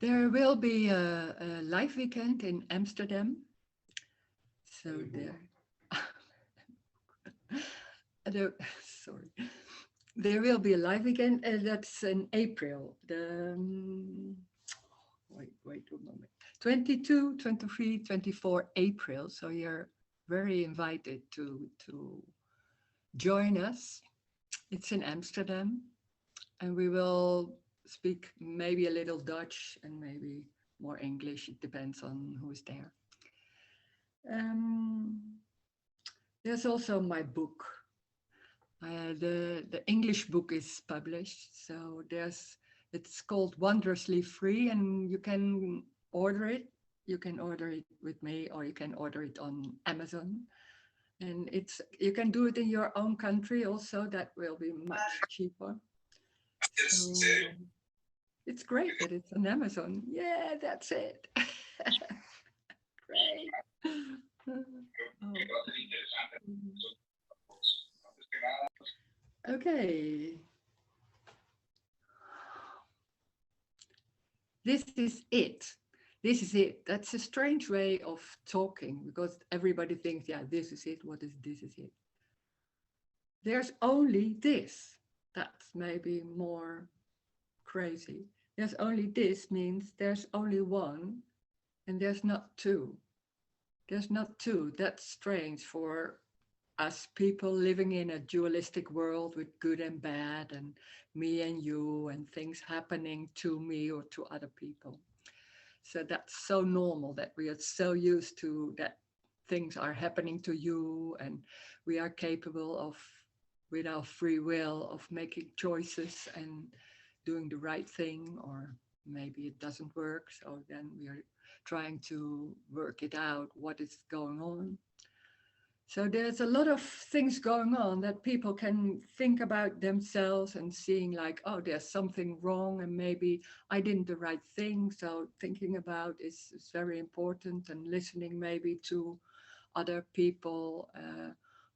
There will be a live weekend in Amsterdam. So there, there, sorry, there will be a live weekend. That's in April. Wait a moment. 22, 23, 24 April. So you're very invited to join us. It's in Amsterdam, and we will speak maybe a little Dutch and maybe more English. It depends on who is there. Um, there's also my book. The English book is published, so it's called Wondrously Free, and you can order it. You can order it with me, or you can order it on Amazon. And you can do it in your own country also. That will be much cheaper. So it's great that it's on Amazon. Yeah, that's it. Great. Oh. Okay, this is it. This is it. That's a strange way of talking because everybody thinks, yeah, this is it. What is this? Is it? There's only this. That's maybe more crazy. There's only this means there's only one and there's not two. There's not two. That's strange for us people living in a dualistic world with good and bad and me and you and things happening to me or to other people. So that's so normal that we are so used to that things are happening to you and we are capable of, with our free will, of making choices and doing the right thing, or maybe it doesn't work. So then we are trying to work it out, what is going on. So there's a lot of things going on that people can think about themselves and seeing like, oh, there's something wrong and maybe I didn't the right thing. So thinking about is very important, and listening maybe to other people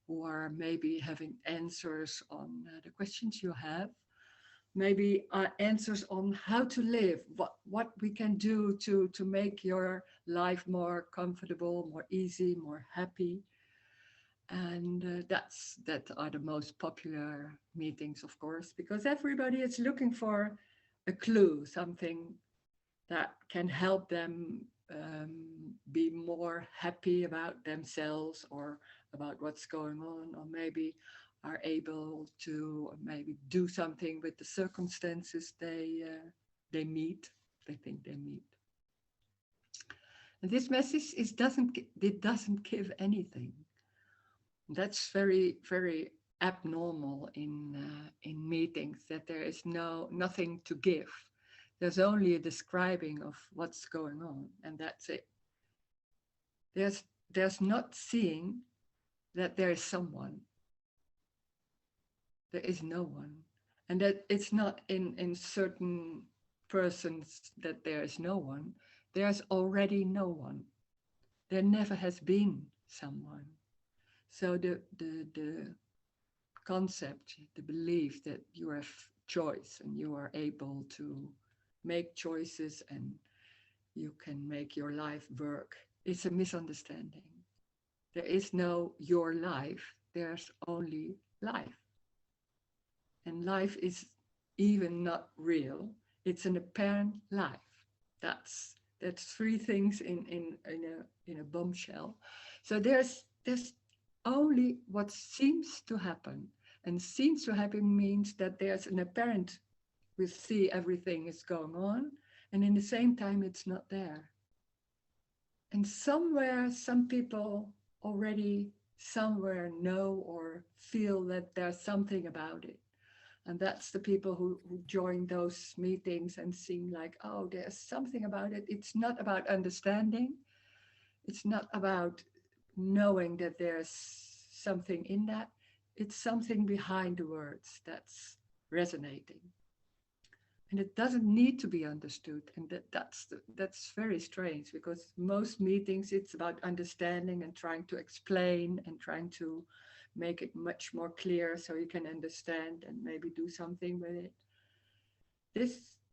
who are maybe having answers on the questions you have, maybe answers on how to live, what we can do to make your life more comfortable, more easy, more happy. And that are the most popular meetings, of course, because everybody is looking for a clue, something that can help them be more happy about themselves or about what's going on, or maybe are able to maybe do something with the circumstances they meet, they think they meet. And this message it doesn't give anything. That's very abnormal in meetings, that there is nothing to give. There's only a describing of what's going on, and that's it. There's not seeing that there is someone. There is no one, and that it's not in certain persons that there is no one. There's already no one. There never has been someone. So the concept, the belief that you have choice and you are able to make choices and you can make your life work, it's a misunderstanding. There is no your life, there's only life. And life is even not real, it's an apparent life. That's three things in a bombshell. So there's only what seems to happen. And seems to happen means that there's an apparent, we see everything is going on, and in the same time it's not there. And somewhere, some people already somewhere know or feel that there's something about it. And that's the people who join those meetings and seem like, oh, there's something about it. It's not about understanding. It's not about knowing that there's something in that. It's something behind the words that's resonating. And it doesn't need to be understood. And that's very strange, because most meetings, it's about understanding and trying to explain and trying to make it much more clear so you can understand and maybe do something with it.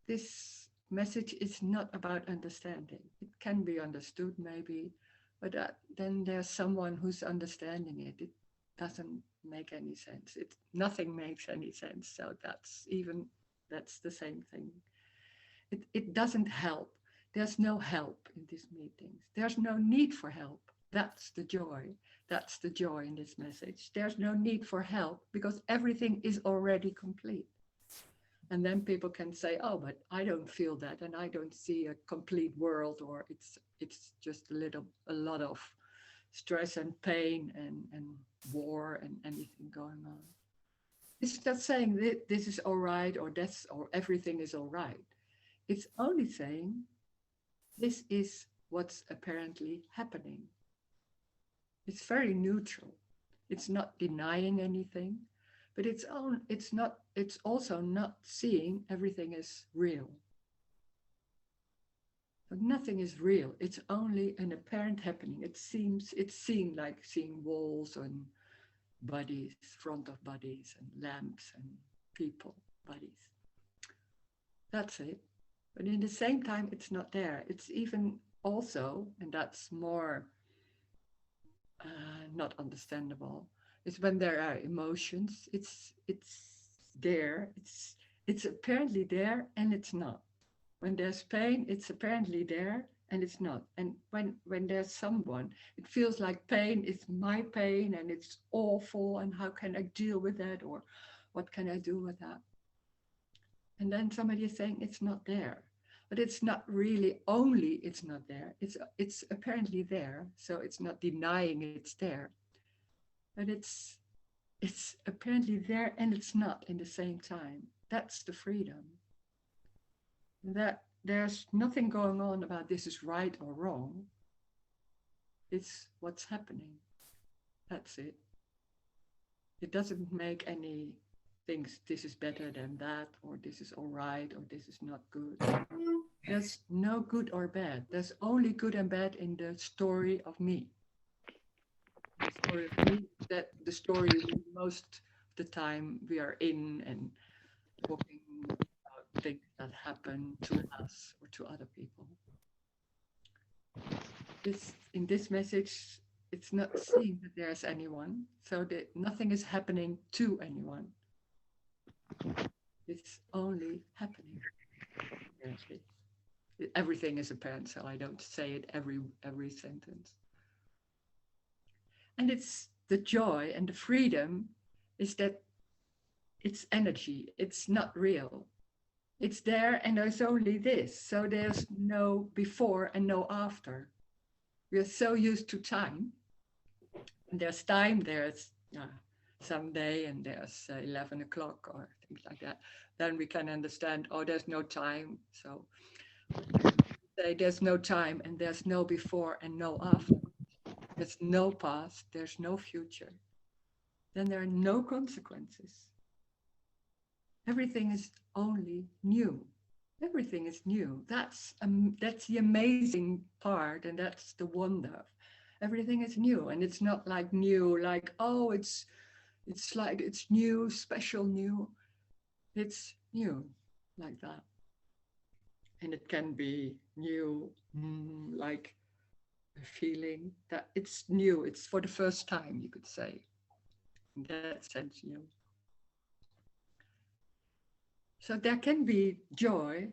This message is not about understanding. It can be understood maybe, but then there's someone who's understanding it. It doesn't make any sense. Nothing makes any sense. So that's the same thing. It doesn't help. There's no help in these meetings. There's no need for help. That's the joy. That's the joy in this message. There's no need for help because everything is already complete. And then people can say, oh, but I don't feel that and I don't see a complete world, or it's just a lot of stress and pain and war and anything going on. It's not saying that this is all right or everything is all right. It's only saying this is what's apparently happening. It's very neutral. It's not denying anything, but it's also not seeing everything as real. But nothing is real. It's only an apparent happening. It's seen like seeing walls and bodies, front of bodies and lamps and people, bodies. That's it. But in the same time, it's not there. It's even also, and that's more not understandable, is when there are emotions. It's there. It's apparently there and it's not. When there's pain, it's apparently there and it's not. And when there's someone, it feels like pain is my pain and it's awful. And how can I deal with that? Or what can I do with that? And then somebody is saying it's not there. But it's not really only it's not there. It's apparently there. So it's not denying it's there. But it's apparently there and it's not in the same time. That's the freedom. That there's nothing going on about this is right or wrong. It's what's happening. That's it. It doesn't make any things, this is better than that, or this is all right, or this is not good. There's no good or bad. There's only good and bad in the story of me. The story of me, that the story most of the time we are in and talking about things that happen to us or to other people. In this message, it's not seeing that there's anyone, so that nothing is happening to anyone. It's only happening, apparently. Everything is apparent, so I don't say it every sentence. And it's the joy and the freedom is that it's energy. It's not real. It's there and there's only this. So there's no before and no after. We are so used to time. And there's time, there's someday and there's 11 o'clock or things like that. Then we can understand, oh, there's no time. So say there's no time and there's no before and no after. There's no past, there's no future. Then there are no consequences. Everything is only new. Everything is new. That's the amazing part, and that's the wonder. Everything is new, and it's not like new, like, oh, it's like it's new, special new. It's new, like that. And it can be new, like a feeling that it's new. It's for the first time, you could say. In that sense, new. So there can be joy,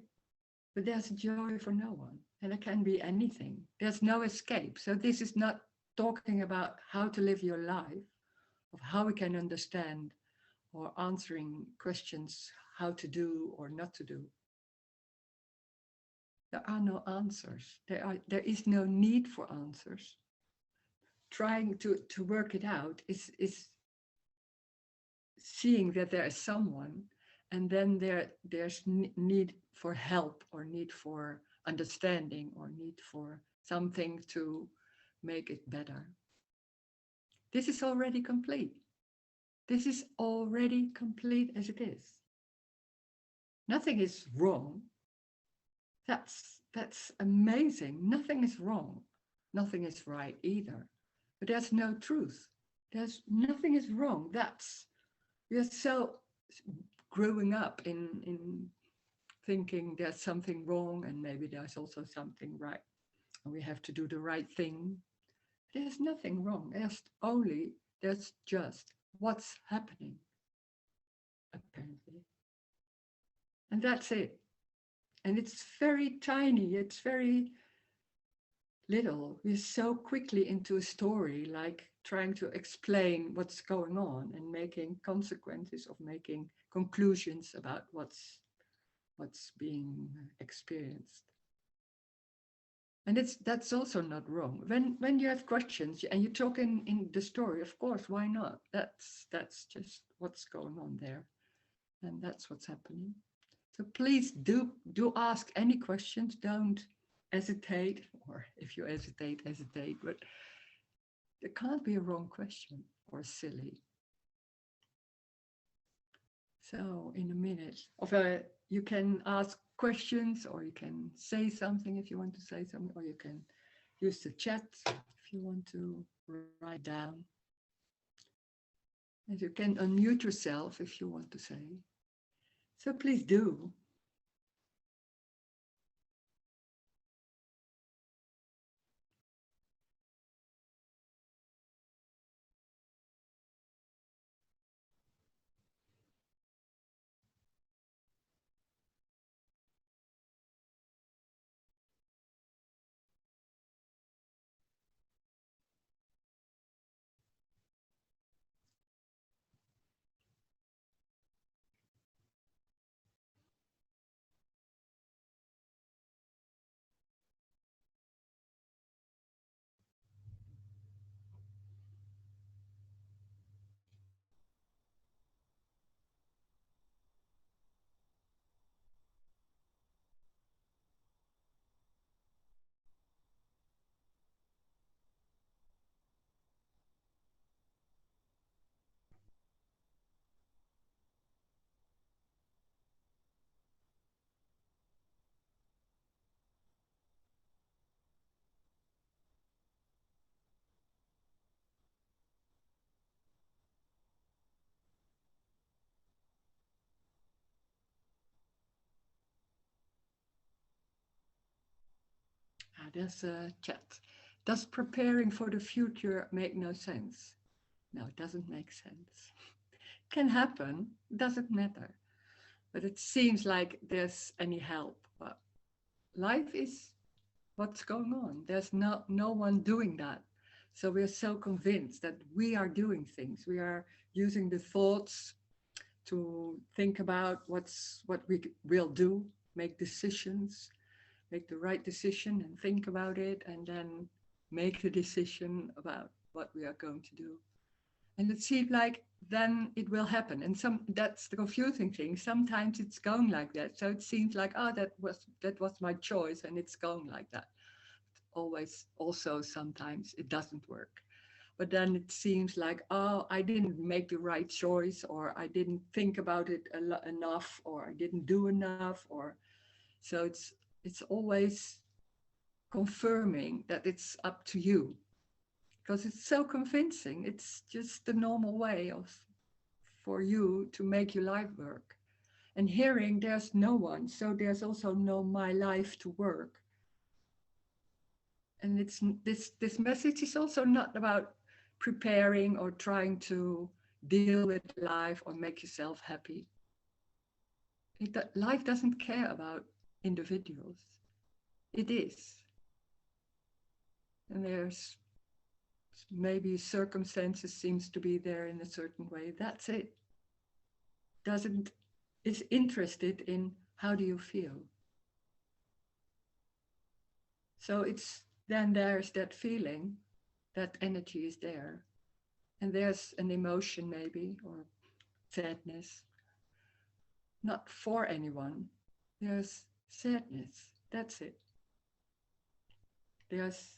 but there's joy for no one. And it can be anything. There's no escape. So this is not talking about how to live your life, of how we can understand or answering questions, how to do or not to do. There are no answers. There is no need for answers. Trying to work it out is seeing that there is someone, and then there's need for help or need for understanding or need for something to make it better. This is already complete. This is already complete as it is. Nothing is wrong. That's amazing. Nothing is wrong. Nothing is right either. But there's no truth. Nothing is wrong. We are so growing up in thinking there's something wrong and maybe there's also something right. And we have to do the right thing. There's nothing wrong. There's just what's happening, apparently. And that's it. And it's very tiny. It's very little. We're so quickly into a story, like trying to explain what's going on and making consequences of making conclusions about what's being experienced. And that's also not wrong. When you have questions and you talk in the story, of course, why not? That's just what's going on there. And that's what's happening. So please do ask any questions. Don't hesitate, or if you hesitate, hesitate. But there can't be a wrong question or silly. So in a minute, you can ask questions, or you can say something if you want to say something, or you can use the chat if you want to write down. And you can unmute yourself if you want to say. So please do. There's a chat. Does preparing for the future make no sense? No, it doesn't make sense. Can happen, doesn't matter. But it seems like there's any help. But life is what's going on. There's no one doing that. So we're so convinced that we are doing things. We are using the thoughts to think about what we will do, make decisions, make the right decision and think about it, and then make the decision about what we are going to do. And it seems like then it will happen. And that's the confusing thing. Sometimes it's going like that. So it seems like, oh, that was my choice and it's going like that. Always also sometimes it doesn't work. But then it seems like, oh, I didn't make the right choice, or I didn't think about it enough, or I didn't do enough, or so it's always confirming that it's up to you, because it's so convincing. It's just the normal way for you to make your life work. And hearing there's no one, so there's also no my life to work. And it's this message is also not about preparing or trying to deal with life or make yourself happy. Life doesn't care about individuals. It is. And there's maybe circumstances seems to be there in a certain way. That's it. Is interested in how do you feel. So then there's that feeling, that energy is there. And there's an emotion maybe, or sadness. Not for anyone. There's sadness. That's it. There's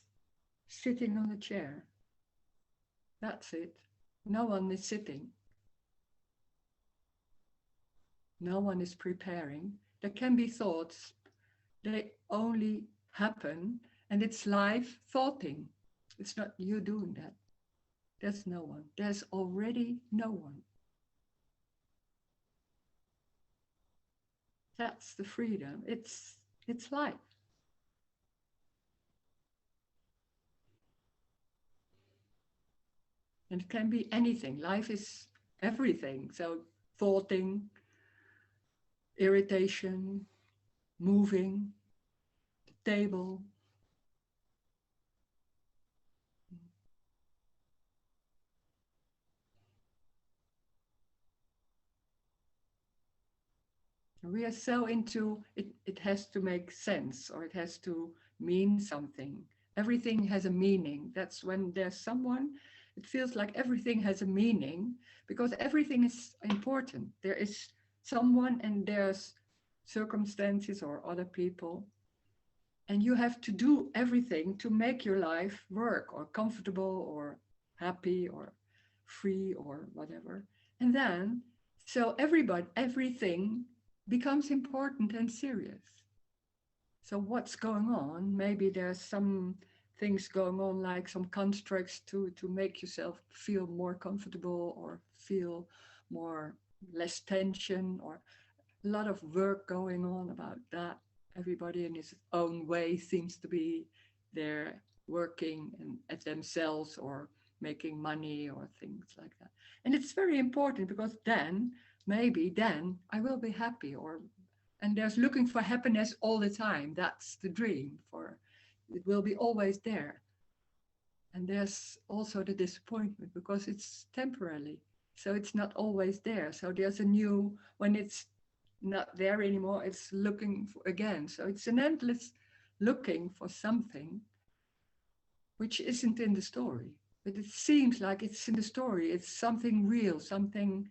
sitting on a chair. That's it. No one is sitting. No one is preparing. There can be thoughts. They only happen, and it's life thoughting. It's not you doing that. There's no one. There's already no one. That's the freedom. It's life. And it can be anything. Life is everything. So thoughting, irritation, moving, the table. We are so into it, it has to make sense or it has to mean something. Everything has a meaning. That's when there's someone, it feels like everything has a meaning because everything is important. There is someone and there's circumstances or other people, and you have to do everything to make your life work or comfortable or happy or free or whatever. And then, so everybody, everything becomes important and serious. So what's going on? Maybe there's some things going on, like some constructs to make yourself feel more comfortable or feel more less tension, or a lot of work going on about that. Everybody in his own way seems to be there working and at themselves or making money or things like that. And it's very important because then, maybe then I will be happy, or and there's looking for happiness all the time. That's the dream for it will be always there. And there's also the disappointment because it's temporarily. So it's not always there. So there's a new, when it's not there anymore, it's looking for again. So it's an endless looking for something which isn't in the story. But it seems like it's in the story. It's something real, something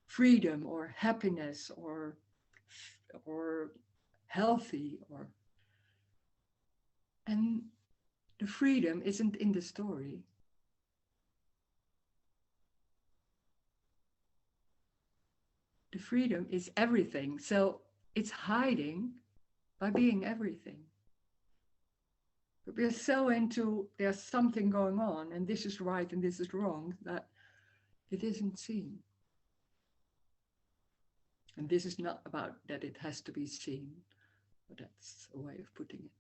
freedom or happiness or healthy or and the freedom isn't in the story. The freedom is everything. So it's hiding by being everything. But we're so into there's something going on and this is right and this is wrong that it isn't seen. And this is not about that it has to be seen, but that's a way of putting it.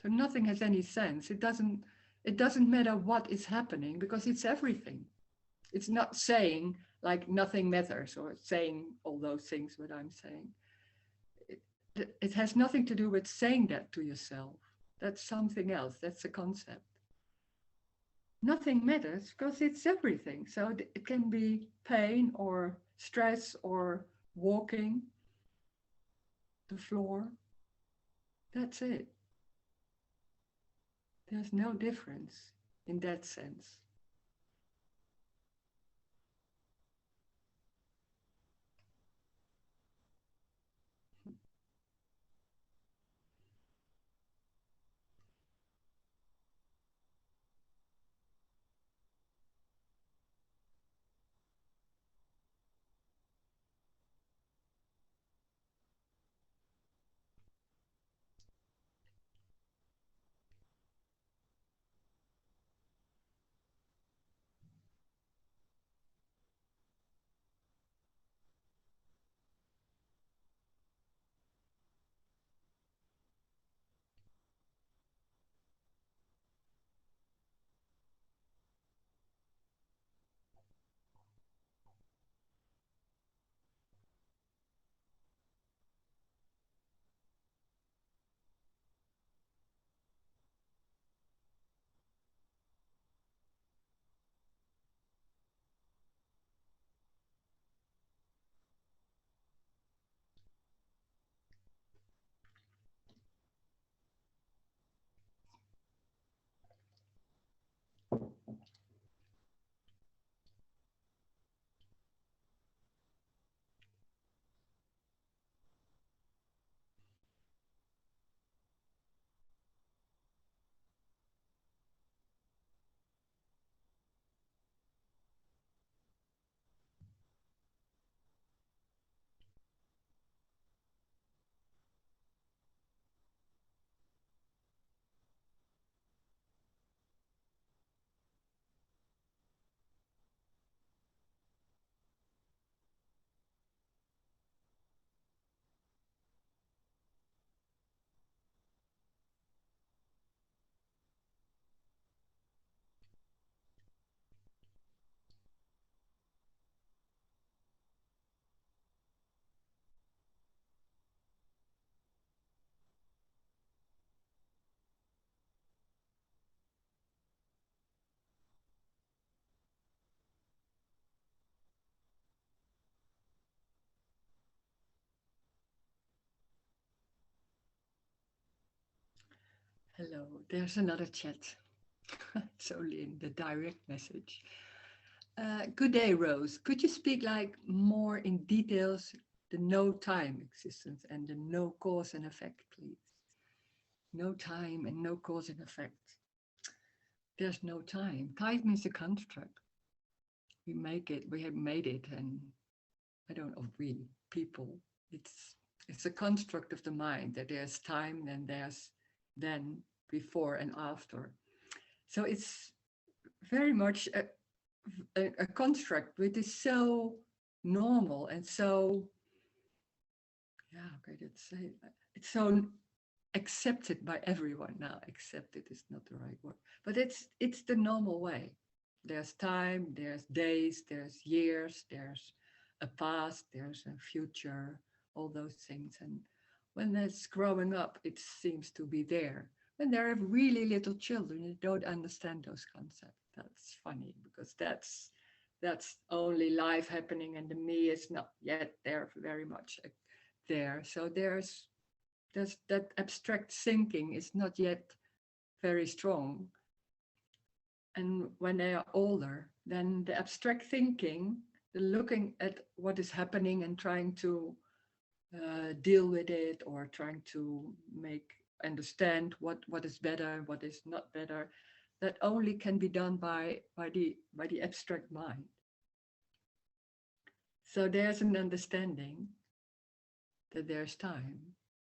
So nothing has any sense. It doesn't matter what is happening because it's everything. It's not saying like nothing matters or saying all those things what I'm saying. It has nothing to do with saying that to yourself. That's something else. That's a concept. Nothing matters because it's everything. So it can be pain or stress or walking the floor. That's it. There's no difference in that sense. Hello, there's another chat. It's only in the direct message. Good day, Rose. Could you speak like more in details the no time existence and the no cause and effect, please? No time and no cause and effect. There's no time. Time is a construct. We make it, we have made it, and I don't know, we, people, it's a construct of the mind that there's time and there's then, before and after. So it's very much a construct which is so normal and so, yeah, okay, let's say it's so accepted by everyone now. Accepted is not the right word, but it's the normal way. There's time, there's days, there's years, there's a past, there's a future, all those things. And when that's growing up, it seems to be there. When there are really little children, you don't understand those concepts. That's funny because that's only life happening, and the me is not yet there very much there. So there's that abstract thinking is not yet very strong. And when they are older, then the abstract thinking, the looking at what is happening and trying to deal with it, or trying to understand what is better, what is not better, that only can be done by the abstract mind. So there's an understanding that there's time,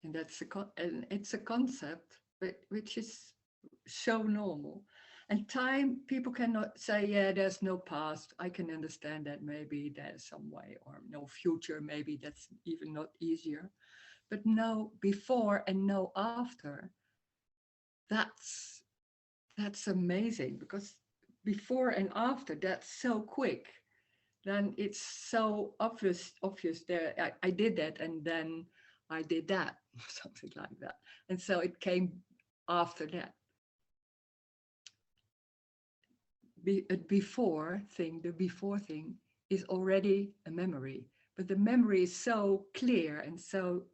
and and it's a concept which is so normal. And time, people cannot say, yeah, there's no past. I can understand that maybe there's some way, or no future, maybe that's even not easier. But no before and no after, that's amazing, because before and after, that's so quick. Then it's so obvious there, I did that, and then I did that, something like that. And so it came after that. The before thing is already a memory, but the memory is so clear and so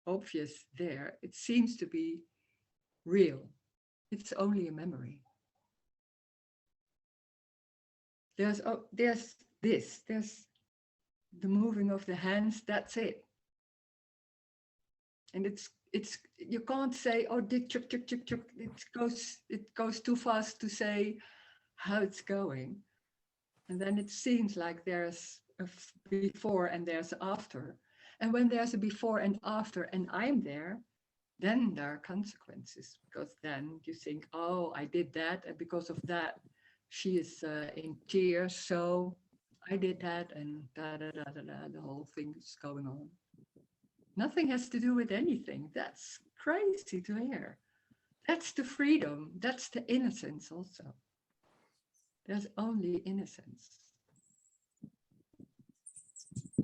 obvious there, it seems to be real. It's only a memory. There's there's the moving of the hands, that's it. And it's you can't say, oh, it goes too fast to say how it's going. And then it seems like there's a before and there's after. And when there's a before and after and I'm there, then there are consequences, because then you think, oh, I did that, and because of that, she is in tears, so I did that, and the whole thing is going on. Nothing has to do with anything. That's crazy to hear. That's the freedom. That's the innocence also. There's only innocence.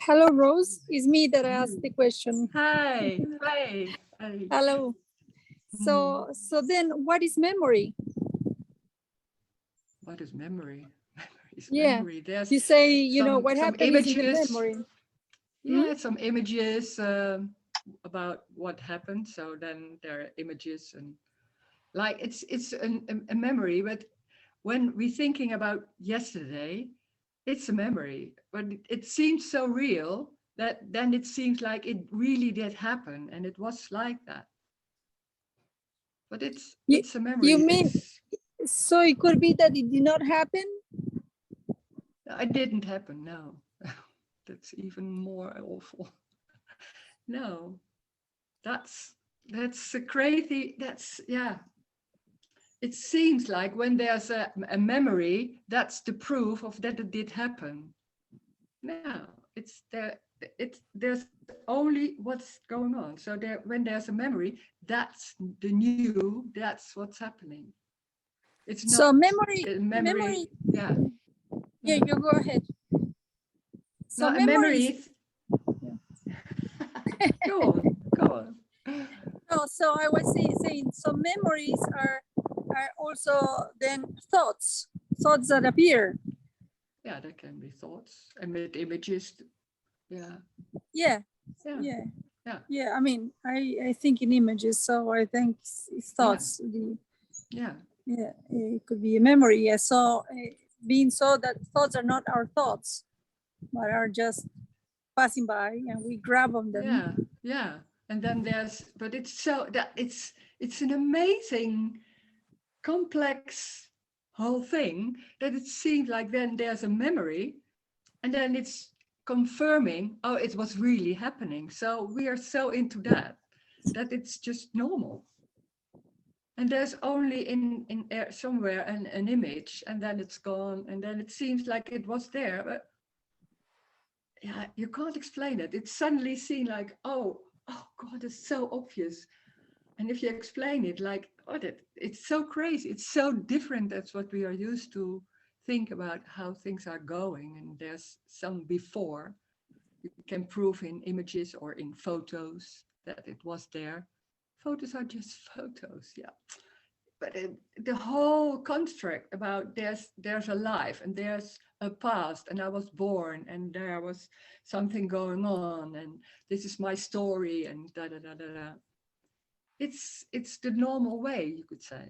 Hello, Rose. It's me that asked the question. Hi. Hello. So then what is memory? What is memory? Memory. There's you say, you know, what happens in the memory. Yeah, some images about what happened. So then there are images, and like it's a memory, but when we're thinking about yesterday, it's a memory, but it seems so real that then it seems like it really did happen, and it was like that. But it's a memory. You mean, so it could be that it did not happen? It didn't happen, no. That's even more awful. No, that's a crazy, yeah. It seems like when there's a memory, that's the proof of that it did happen. No, there's only what's going on. So when there's a memory, that's the new, that's what's happening. It's not so memory. Yeah. Yeah, you go ahead. So no, memories. Go on. No, so I was saying, so memories are also then thoughts that appear. Yeah, there can be thoughts, emit images. Yeah. Yeah. Yeah, I mean, I think in images, so I think it's thoughts. Yeah. Yeah, it could be a memory. Yeah, so being so that thoughts are not our thoughts, but are just passing by, and we grab on them. Yeah, yeah. And then but it's so that it's an amazing, complex whole thing that it seems like then there's a memory, and then it's confirming, oh, it was really happening. So we are so into that it's just normal. And there's only in somewhere an image, and then it's gone, and then it seems like it was there, but yeah, you can't explain it. It's suddenly seen like, oh God, it's so obvious. And if you explain it like, oh, it's so crazy. It's so different. That's what we are used to think about how things are going. And there's some before. You can prove in images or in photos that it was there. Photos are just photos, yeah. But the whole construct about there's a life and there's a past and I was born and there was something going on and this is my story and da da da da da. It's the normal way, you could say.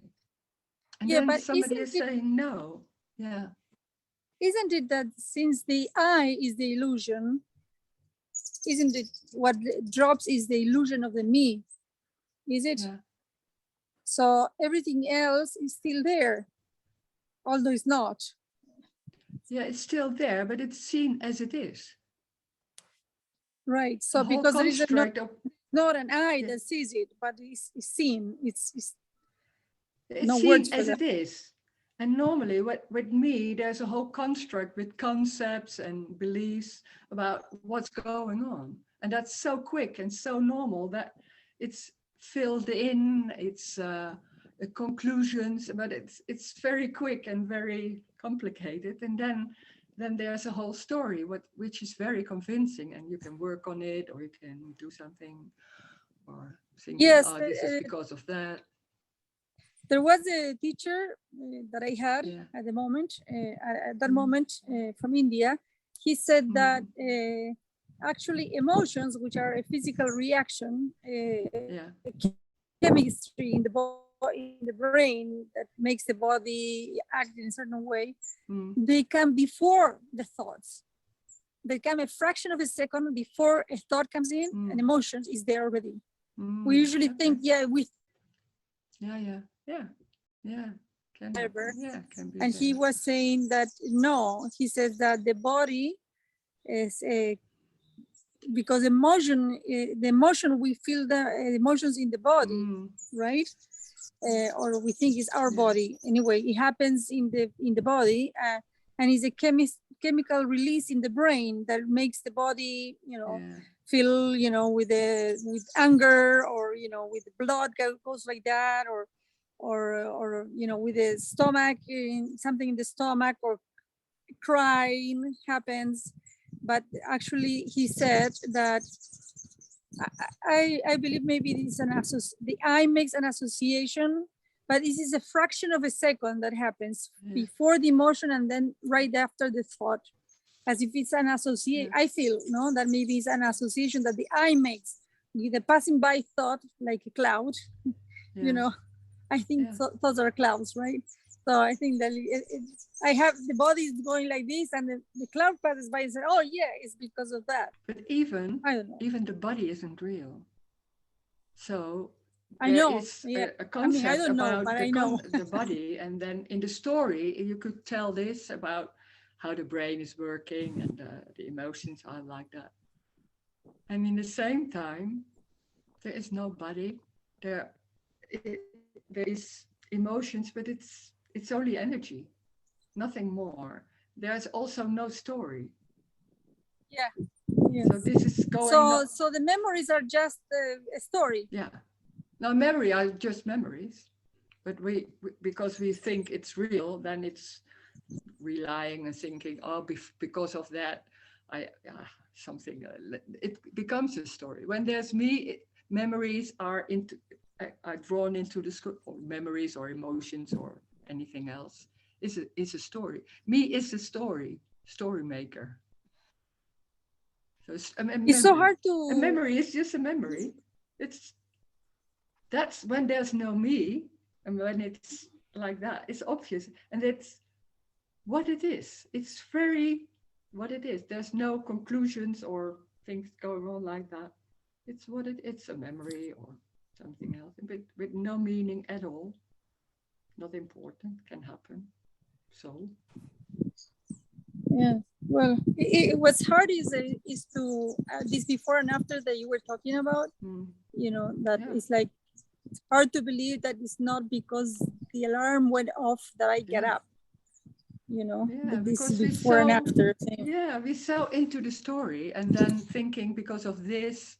And Yeah, then but somebody is saying no. Yeah. Isn't it that since the I is the illusion, isn't it what drops is the illusion of the me? Is it? Yeah. So everything else is still there, although it's not. Yeah, it's still there, but it's seen as it is. Right. So The whole because there is not an I that sees it, but it's seen. It's no seen words for as that. it is. And normally with me, there's a whole construct with concepts and beliefs about what's going on. And that's so quick and so normal that it's filled in, it's conclusions, but it's very quick and very complicated. And then there's a whole story, which is very convincing, and you can work on it, or you can do something, or thinking, Yes, oh, this is because of that. there was a teacher that I had at the moment, at that moment from India. He said that actually emotions, which are a physical reaction, chemistry in the brain that makes the body act in a certain way, they come before the thoughts. They come a fraction of a second before a thought comes in, and emotions is there already. We usually think, yeah. Can be and there. he was saying that no, he says that the body is because emotion, the emotion we feel the emotions in the body, right? Or we think it's our body. Anyway, it happens in the body, and is a chemical release in the brain that makes the body, feel, with anger, or with blood goes like that, or with the stomach, something in the stomach, or crying happens. But actually, he said that I believe maybe this is the I makes an association, but this is a fraction of a second that happens before the emotion and then right after the thought, as if it's an association. I feel that maybe it's an association that the I makes with the passing by thought, like a cloud. I think thoughts are clouds, right? So I think that I have the body is going like this, and the cloud passes by and says, "Oh yeah, it's because of that." But even I don't know. Even the body isn't real. So I know. a concept I don't know, about but I know. the body, and then in the story you could tell this about how the brain is working and the emotions are like that. And in the same time, there is no body. There is emotions, but it's only energy, nothing more. There's also no story. Yeah. Yes. So this is going. So the memories are just a story. Yeah. Now memory are just memories, but because we think it's real, then it's relying and thinking, oh, because of that, something. It becomes a story. When there's me, memories are drawn into the script, or memories or emotions or anything else. Is a story. Me is a story maker. So it's so hard to. A memory is just a memory. That's when there's no me, and when it's like that, it's obvious, and it's what it is. It's very what it is. There's no conclusions or things going on like that. It's what it's a memory or something else, but with no meaning at all. Not important, can happen. So. Yeah. Well, what's hard is to this before and after that you were talking about. You know, that it's like it's hard to believe that it's not because the alarm went off that I get up. You know, this before and after thing. Yeah, we're so into the story and then thinking because of this,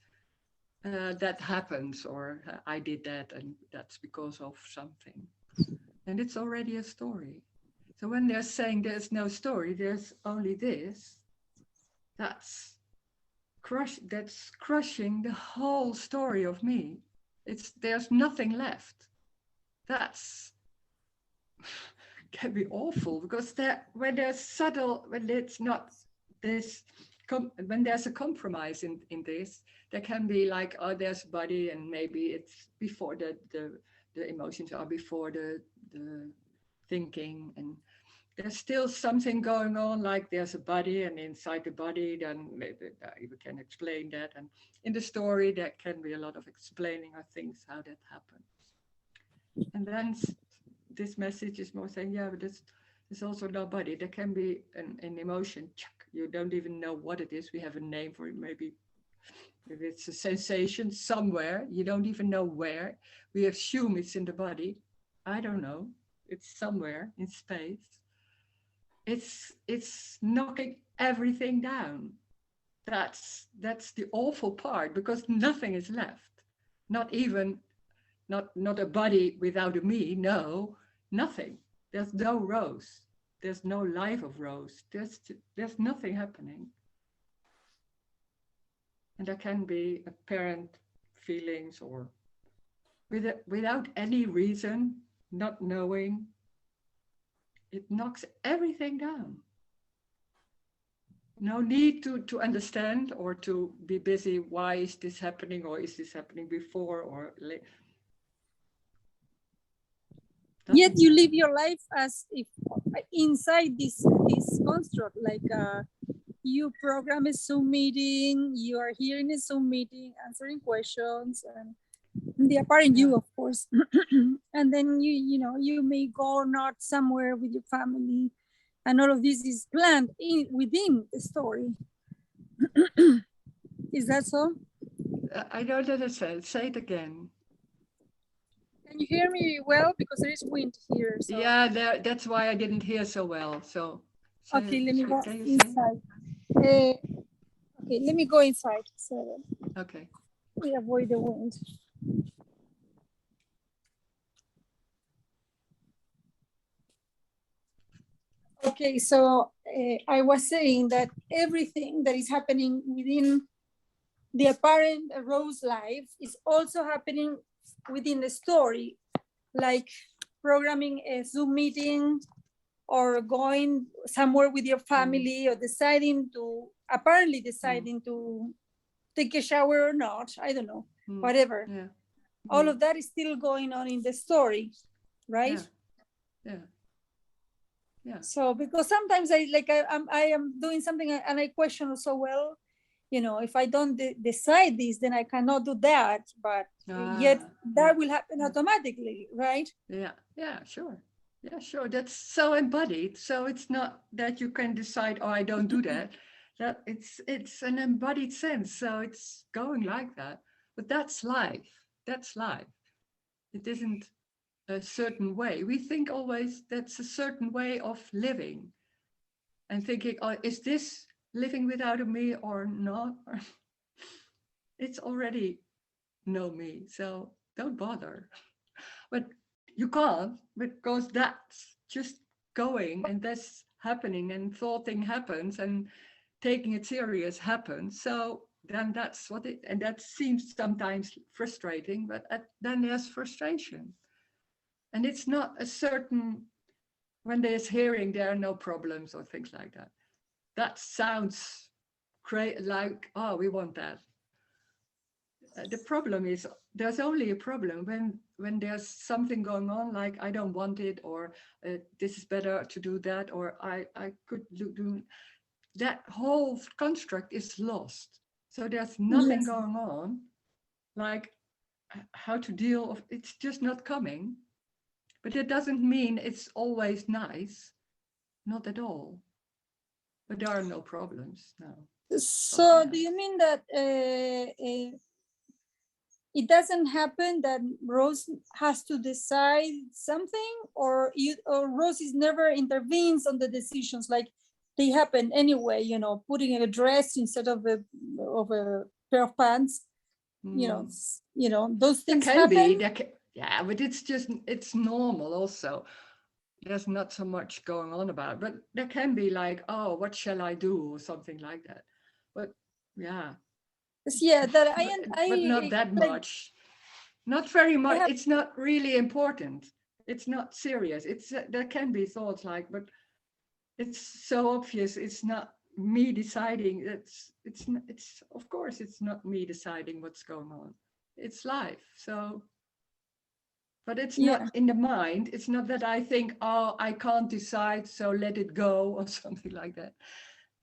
that happens, or I did that and that's because of something. And it's already a story. So when they're saying there's no story, there's only this, that's crushing the whole story of me. There's nothing left. That's can be awful because when it's not this, when there's a compromise in this, there can be like, oh, there's body and maybe it's before the emotions are before the thinking, and there's still something going on, like there's a body, and inside the body then maybe we can explain that, and in the story there can be a lot of explaining of things how that happens. And then this message is more saying, yeah, but there's also no body. There can be an emotion. You don't even know what it is. We have a name for it. Maybe it's a sensation somewhere. You don't even know where. We assume it's in the body. I don't know. It's somewhere in space. It's knocking everything down. That's the awful part, because nothing is left. Not even not a body without a me. No, nothing. There's no Rose. There's no life of Rose. There's nothing happening. And there can be apparent feelings or without any reason, not knowing. It knocks everything down. No need to understand or to be busy. Why is this happening, or is this happening before or later? Yet you live your life as if inside this construct, like you program a Zoom meeting, you are here in a Zoom meeting answering questions, and the apparent you, of course. And then you may go not somewhere with your family, and all of this is planned within the story. Is that so? I don't understand. Say it again. Can you hear me well? Because there is wind here. So. Yeah, that's why I didn't hear so well. So okay, let me go inside. Okay, let me go inside. So okay. We avoid the wind. Okay, so I was saying that everything that is happening within the apparent Rose life is also happening within the story, like programming a Zoom meeting or going somewhere with your family, or apparently deciding to take a shower or not, I don't know, whatever. Yeah. All of that is still going on in the story, right? Yeah. So because sometimes I am doing something and I question so, well, if I don't decide this, then I cannot do that, but yet that will happen automatically, right? Yeah, sure. Yeah, sure. That's so embodied. So it's not that you can decide, oh, I don't do that. That it's an embodied sense. So it's going like that. But that's life. That's life. It isn't a certain way. We think always that's a certain way of living. And thinking, oh, is this living without a me or not? It's already no me. So don't bother. But you can't, because that's just going and that's happening, and thoughting happens and taking it serious happens. So then that's what it, and that seems sometimes frustrating, but then there's frustration. And it's not a certain, when there's hearing, there are no problems or things like that. That sounds like, oh, we want that. The problem is there's only a problem when there's something going on, like I don't want it, or this is better to do that, or I could do that. Whole construct is lost. So there's nothing going on, like how to deal with it's just not coming. But it doesn't mean it's always nice, not at all. But there are no problems now. So do you mean that it doesn't happen that Rose has to decide something, or Rose is never intervenes on the decisions, like they happen anyway, you know, putting a dress instead of a pair of pants, you know, those things happen. Yeah, but it's normal also. There's not so much going on about it, but there can be like, oh, what shall I do, or something like that. But yeah. Yeah, that but not that much. Not very much. It's not really important. It's not serious. It's there can be thoughts like, but it's so obvious. It's not me deciding. It's of course it's not me deciding what's going on. It's life. So, but it's not in the mind. It's not that I think, oh, I can't decide, so let it go, or something like that.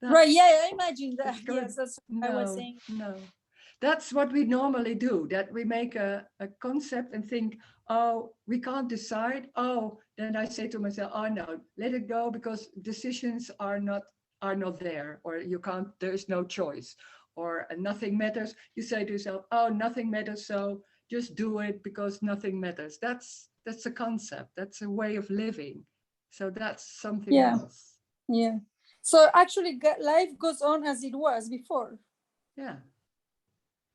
Right. Yeah, I imagine that. Yes, that's what I was saying. No. That's what we normally do, that we make a concept and think, oh, we can't decide. Oh, then I say to myself, oh no, let it go, because decisions are not there, or you can't, there is no choice, or nothing matters. You say to yourself, oh, nothing matters, so just do it because nothing matters. That's a concept. That's a way of living. So that's something else. Yeah. So actually life goes on as it was before. Yeah.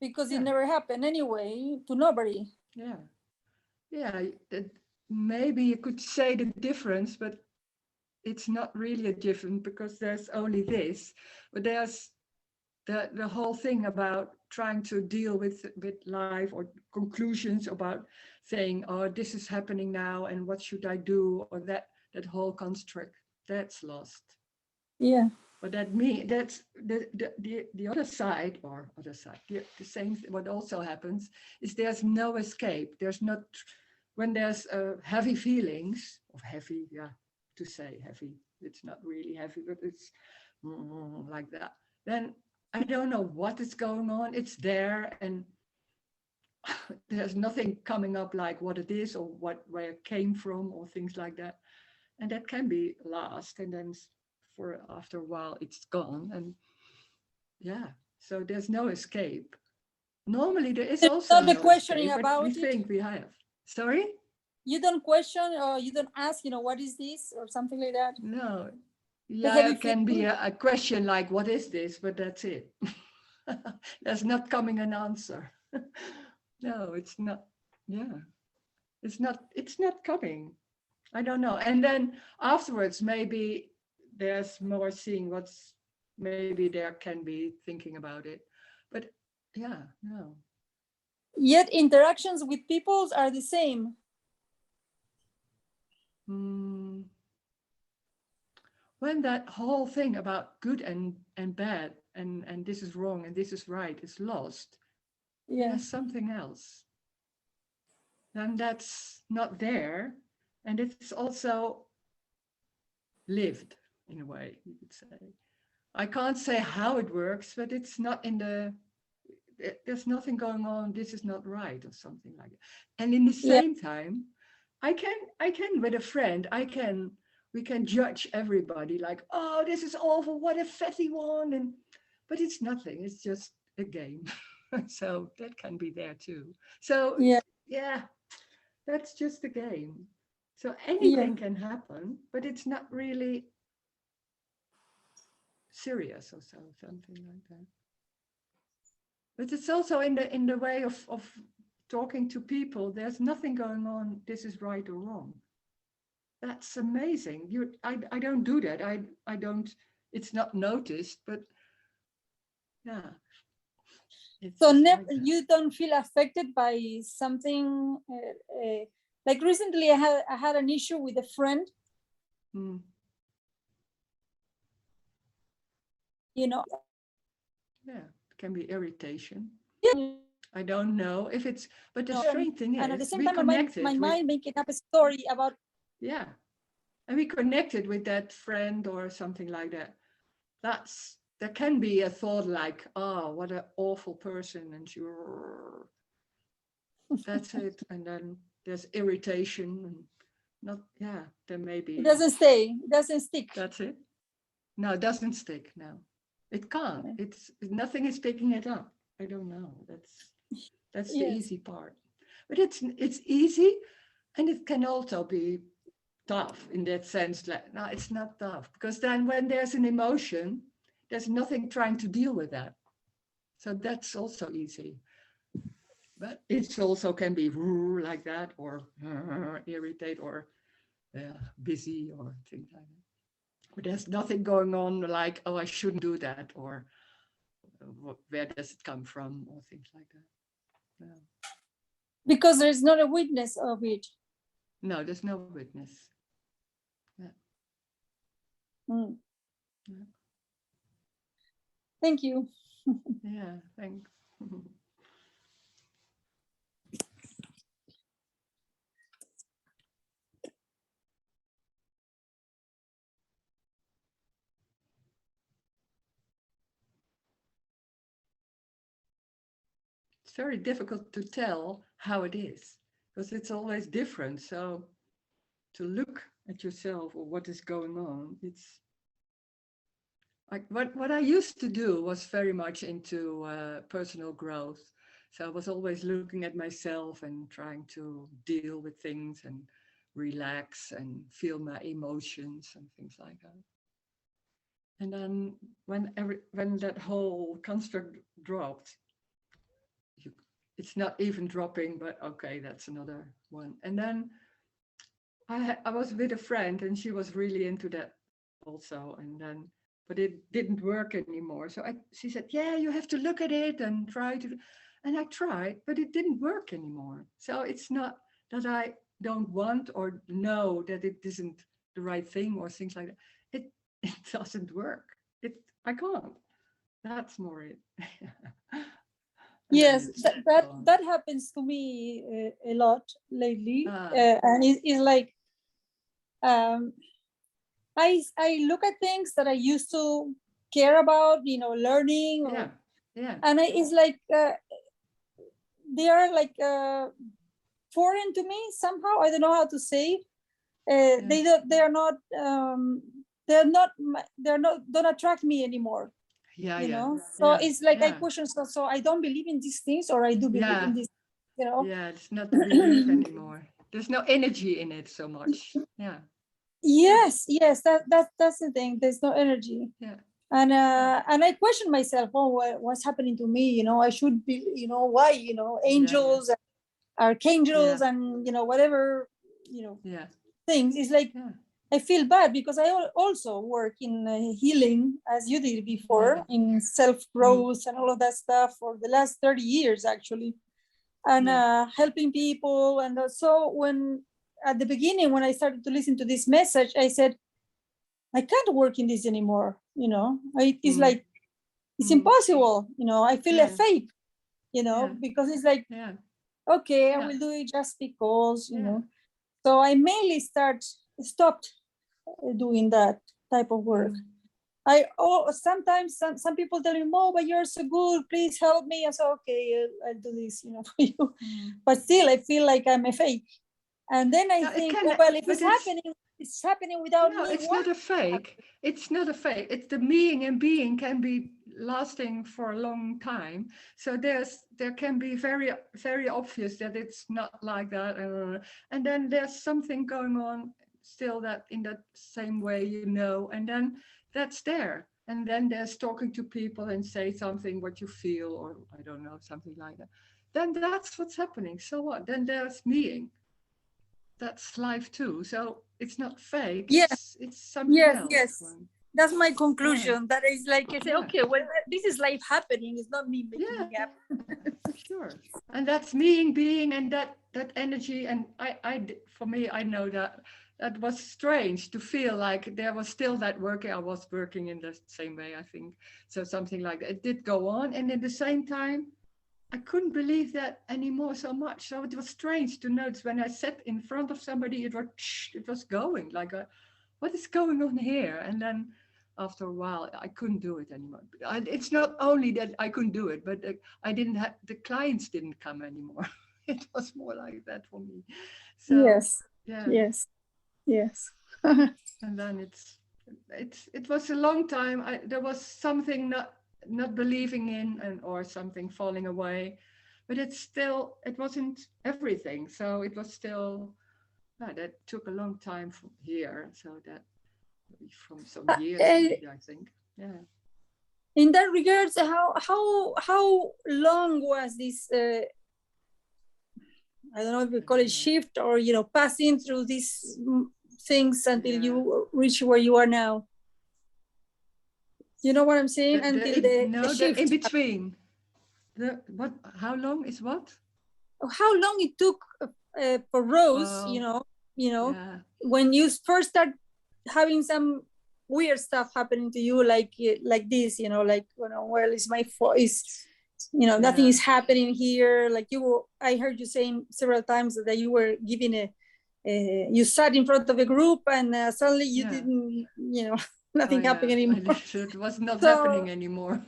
Because it never happened anyway to nobody. Yeah. Yeah, maybe you could say the difference, but it's not really a difference, because there's only this. But there's the whole thing about trying to deal with life, or conclusions about saying, oh, this is happening now, and what should I do, or that whole construct, that's lost. Yeah. But that's the other side, the same. What also happens is there's no escape. There's not, when there's heavy feelings, of heavy, to say heavy, it's not really heavy, but it's like that. Then I don't know what is going on. It's there, and there's nothing coming up like what it is, or where it came from, or things like that. And that can be last, and then after a while it's gone, and so there's no escape. Normally there is also no questioning escape, about but we think we have. Sorry? You don't question, or you don't ask, what is this, or something like that? No. Yeah, it can be a question like, what is this? But that's it. There's not coming an answer. No, it's not. Yeah. It's not coming. I don't know. And then afterwards, maybe there's more seeing maybe there can be thinking about it. But no. Yet interactions with people are the same. When that whole thing about good and bad, and this is wrong and this is right, is lost, there's something else. Then that's not there. And it's also lived, in a way, you could say. I can't say how it works, but it's not there's nothing going on, this is not right, or something like that. And in the same time, I can with a friend, we can judge everybody like, oh, this is awful, what a fatty one. But it's nothing, it's just a game. So that can be there too. So yeah, that's just a game. So anything can happen, but it's not really serious, or something like that. But it's also in the way of talking to people. There's nothing going on, this is right or wrong. That's amazing. I don't do that. I don't, it's not noticed, but yeah. So you don't feel affected by something, like recently I had an issue with a friend. can be irritation. Yeah. I don't know if it's, but the strange thing is, and at the same time, my mind making up a story about. Yeah, and we connected with that friend or something like that. There can be a thought like, oh, what an awful person, and that's it. And then there's irritation and not, yeah, there may be. It doesn't stay. It doesn't stick. That's it. No, it doesn't stick. No, it can't. It's nothing is picking it up. I don't know. That's the easy part. But it's easy, and it can also be tough in that sense. Like, no, it's not tough, because then when there's an emotion, there's nothing trying to deal with that. So that's also easy. But it also can be like that, or irritate, or busy, or things like that. But there's nothing going on like, oh, I shouldn't do that, or where does it come from, or things like that. No. Because there's not a witness of it. No, there's no witness. Yeah. Mm. Yeah. Thank you. Yeah, thanks. It's very difficult to tell how it is, because it's always different. So to look at yourself or what is going on, it's like what I used to do was very much into personal growth. So I was always looking at myself and trying to deal with things and relax and feel my emotions and things like that. And then when that whole construct dropped, it's not even dropping, but okay, that's another one. And then I was with a friend, and she was really into that also. And then, but it didn't work anymore. So she said, yeah, you have to look at it and try to. And I tried, but it didn't work anymore. So it's not that I don't want or know that it isn't the right thing or things like that. It doesn't work. I can't. That's more it. Yes, that happens to me a lot lately, and it's like I look at things that I used to care about, learning, and it's like they are like foreign to me somehow. I don't know how to say. Don't attract me anymore. So it's like I question, so I don't believe in these things, or I do believe in this, Yeah, it's not the belief anymore. There's no energy in it so much. Yes, that's the thing. There's no energy. And I question myself, what's happening to me? I should be, why, angels, archangels, and whatever, things. It's like I feel bad because I also work in healing, as you did before, in self-growth and all of that stuff for the last 30 years, actually, and helping people. And so at the beginning, when I started to listen to this message, I said, I can't work in this anymore. It's like, it's impossible. I feel a fake, because it's like, okay, I will do it just because, So I mainly stopped doing that type of work. Sometimes some people tell me, oh, but you're so good, please help me. I say, okay, I'll do this, for you. But still, I feel like I'm a fake. And then I think, well, if it's happening without me. It's not a fake. It's not a fake. It's the meaning, and being can be lasting for a long time. So there can be very, very obvious that it's not like that. And then there's something going on still that in that same way, and then that's there. And then there's talking to people and say something what you feel, or I don't know, something like that. Then that's what's happening. So what? Then there's meaning. That's life too. So it's not fake. Yes, it's something else. Yes. That's my conclusion. That is like, I say, okay, well, this is life happening. It's not me making it happen. Sure. And that's me being, and that energy. And for me, I know that that was strange to feel like there was still that working. I was working in the same way, I think. So something like that. It did go on. And at the same time, I couldn't believe that anymore so much. So it was strange to notice when I sat in front of somebody, it was going like, what is going on here? And then after a while, I couldn't do it anymore. It's not only that I couldn't do it, but I didn't have, the clients didn't come anymore. It was more like that for me. So, yes, yeah. yes, yes. And then it was a long time. There was something not believing in, and or something falling away, but it wasn't everything. So it was still, that took a long time from here. So that from some years, maybe, I think. Yeah. In that regards, how long was this? I don't know if we call it shift or passing through these things until you reach where you are now. You know what I'm saying? Until the shift. In between. How long is what? How long it took for Rose, when you first start having some weird stuff happening to you, like this, well, it's my fault. Nothing is happening here. Like I heard you saying several times that you were giving you sat in front of a group and suddenly you didn't, nothing happened anymore. It was not happening anymore.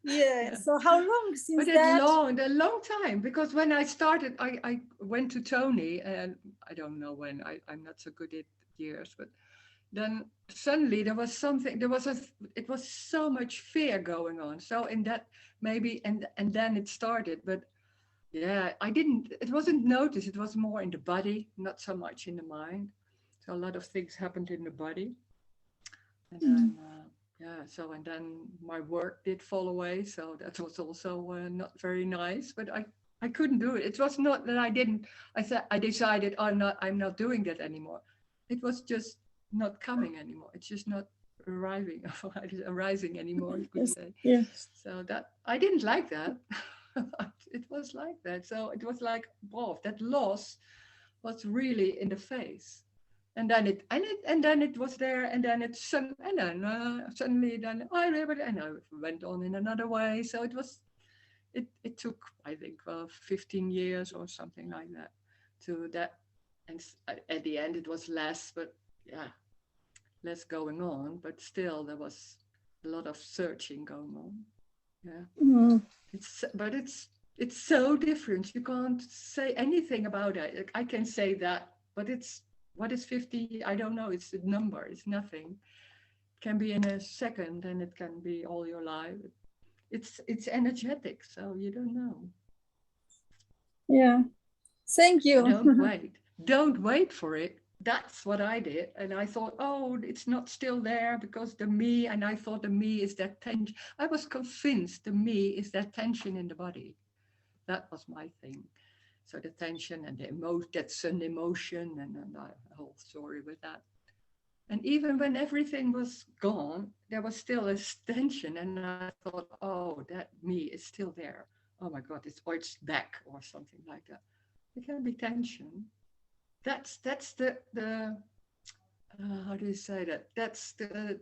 Yeah. So how long since that? A long time, because when I started, I went to Tony, and I don't know when, I'm not so good at years, but then suddenly there was something, it was so much fear going on. So in that maybe, and then it started, but yeah, it wasn't noticed. It was more in the body, not so much in the mind. So a lot of things happened in the body. And then, so, and then my work did fall away. So that was also not very nice, but I couldn't do it. It was not that I decided, I'm not doing that anymore. It was just not coming anymore. It's just not arising anymore, you could say. Yes. So that, I didn't like that. It was like that. So it was like, wow, that loss was really in the face. And then it was there, and then suddenly then I went on in another way. So it took, I think, 15 years or something like that to that. And at the end it was less, but yeah, less going on, but still there was a lot of searching going on. Yeah. It's so different. You can't say anything about it. I can say that, but what is 50? I don't know. It's a number. It's nothing. It can be in a second, and it can be all your life. It's energetic, so you don't know. Yeah. Thank you. Don't wait for it. That's what I did. And I thought, oh, it's not still there because the me, and I thought the me is that tension. I was convinced the me is that tension in the body. That was my thing. So the tension and the emotion, that's an emotion, and the whole story with that. And even when everything was gone, there was still a tension. And I thought, oh, that me is still there. Oh my God, it's back or something like that. It can be tension. That's the how do you say that? That's the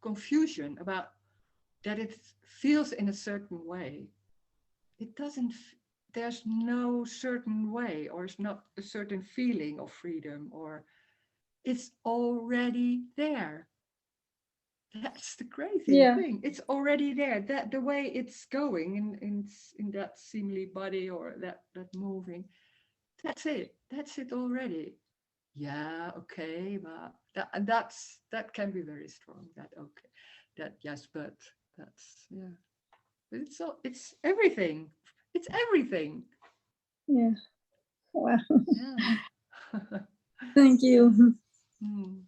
confusion about that it feels in a certain way. It doesn't, there's no certain way, or it's not a certain feeling of freedom, or it's already there. That's the crazy thing. It's already there. That the way it's going in that seemingly body, or that moving, that's it. That's it already. Yeah, okay, but that can be very strong. That okay, that yes, but that's But it's everything. It's everything. Yeah. Wow. Yeah. Thank you. Mm.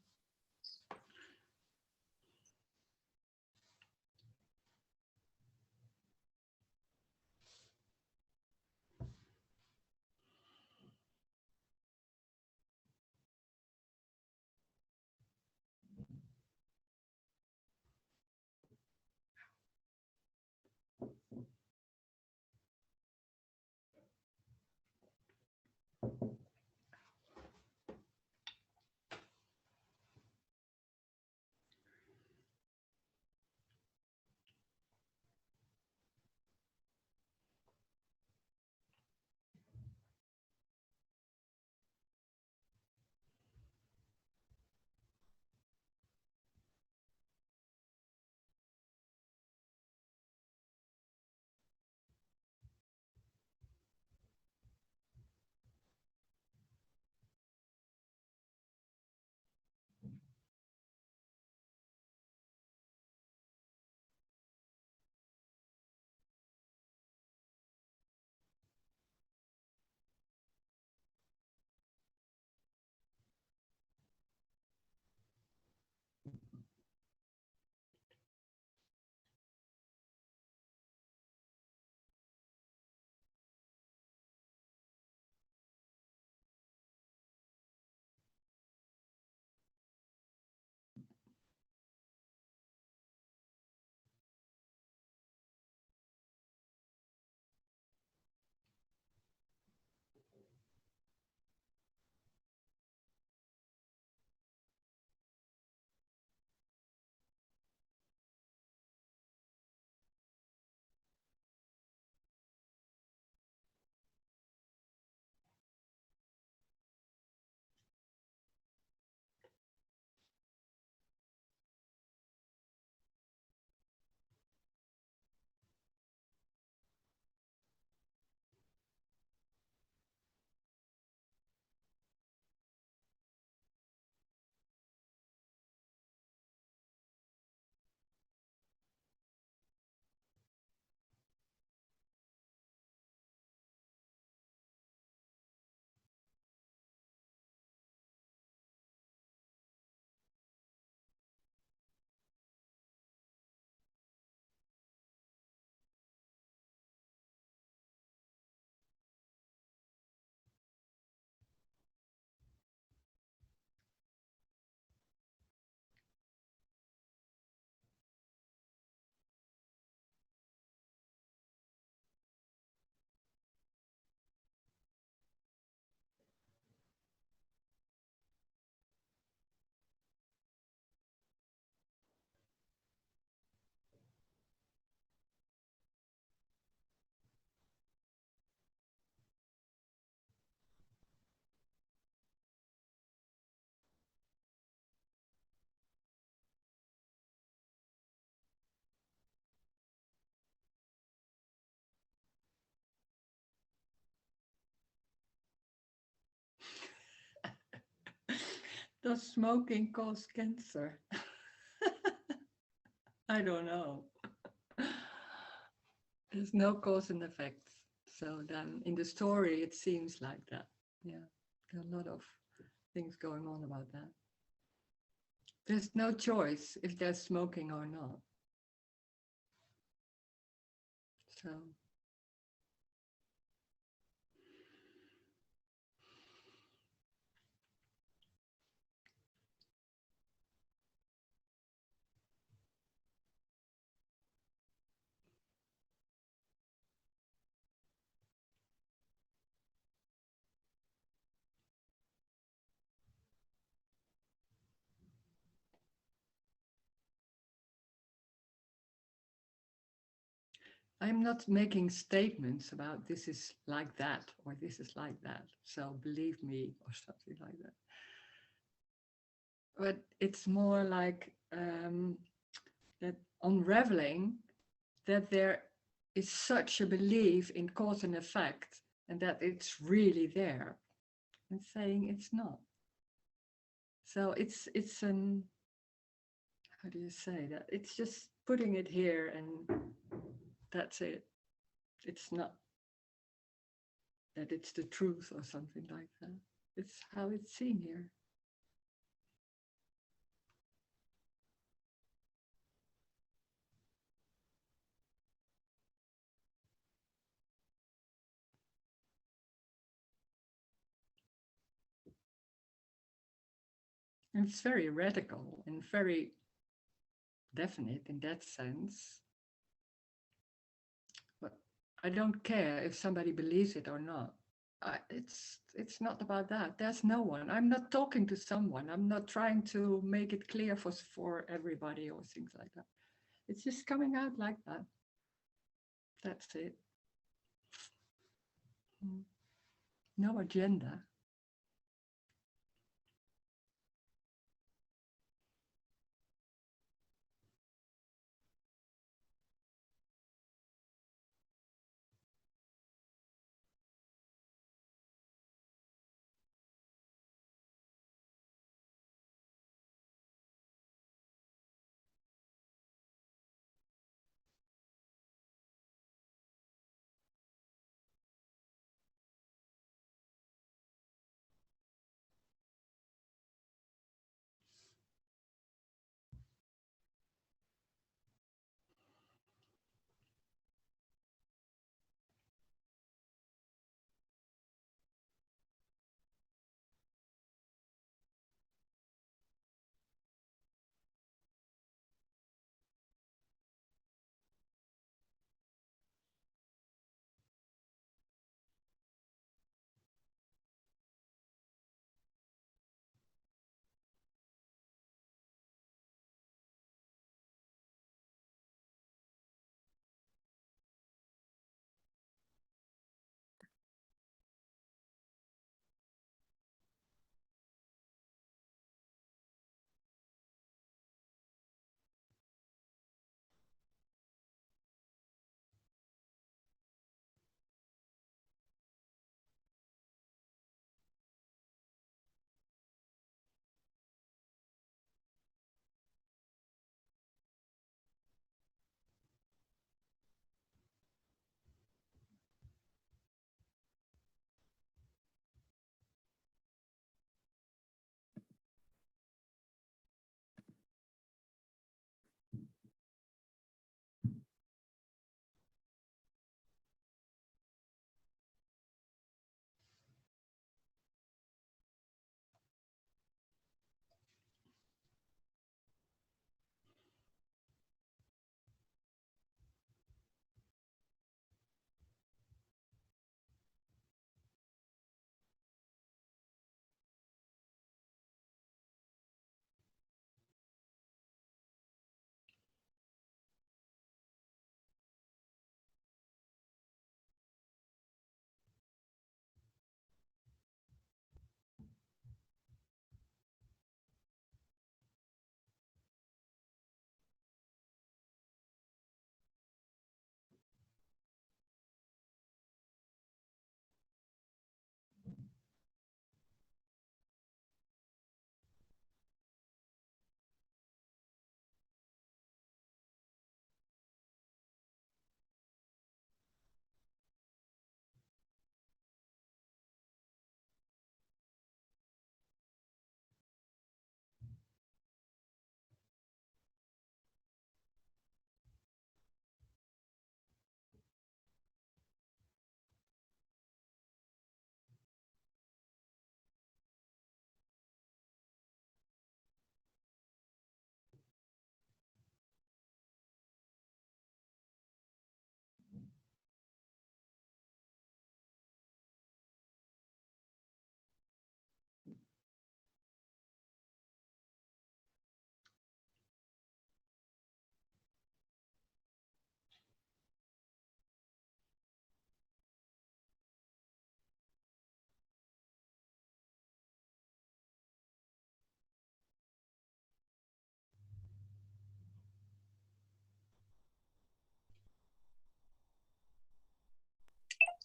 Does smoking cause cancer? I don't know. There's no cause and effect. So then in the story, it seems like that. Yeah, there are a lot of things going on about that. There's no choice if there's smoking or not. So I'm not making statements about this is like that or this is like that. So believe me or something like that. But it's more like that unraveling that there is such a belief in cause and effect and that it's really there and saying it's not. So it's an, how do you say that? It's just putting it here and that's it. It's not that it's the truth or something like that. It's how it's seen here. And it's very radical and very definite in that sense. But I don't care if somebody believes it or not. It's not about that. There's no one. I'm not talking to someone. I'm not trying to make it clear for everybody or things like that. It's just coming out like that. That's it. No agenda.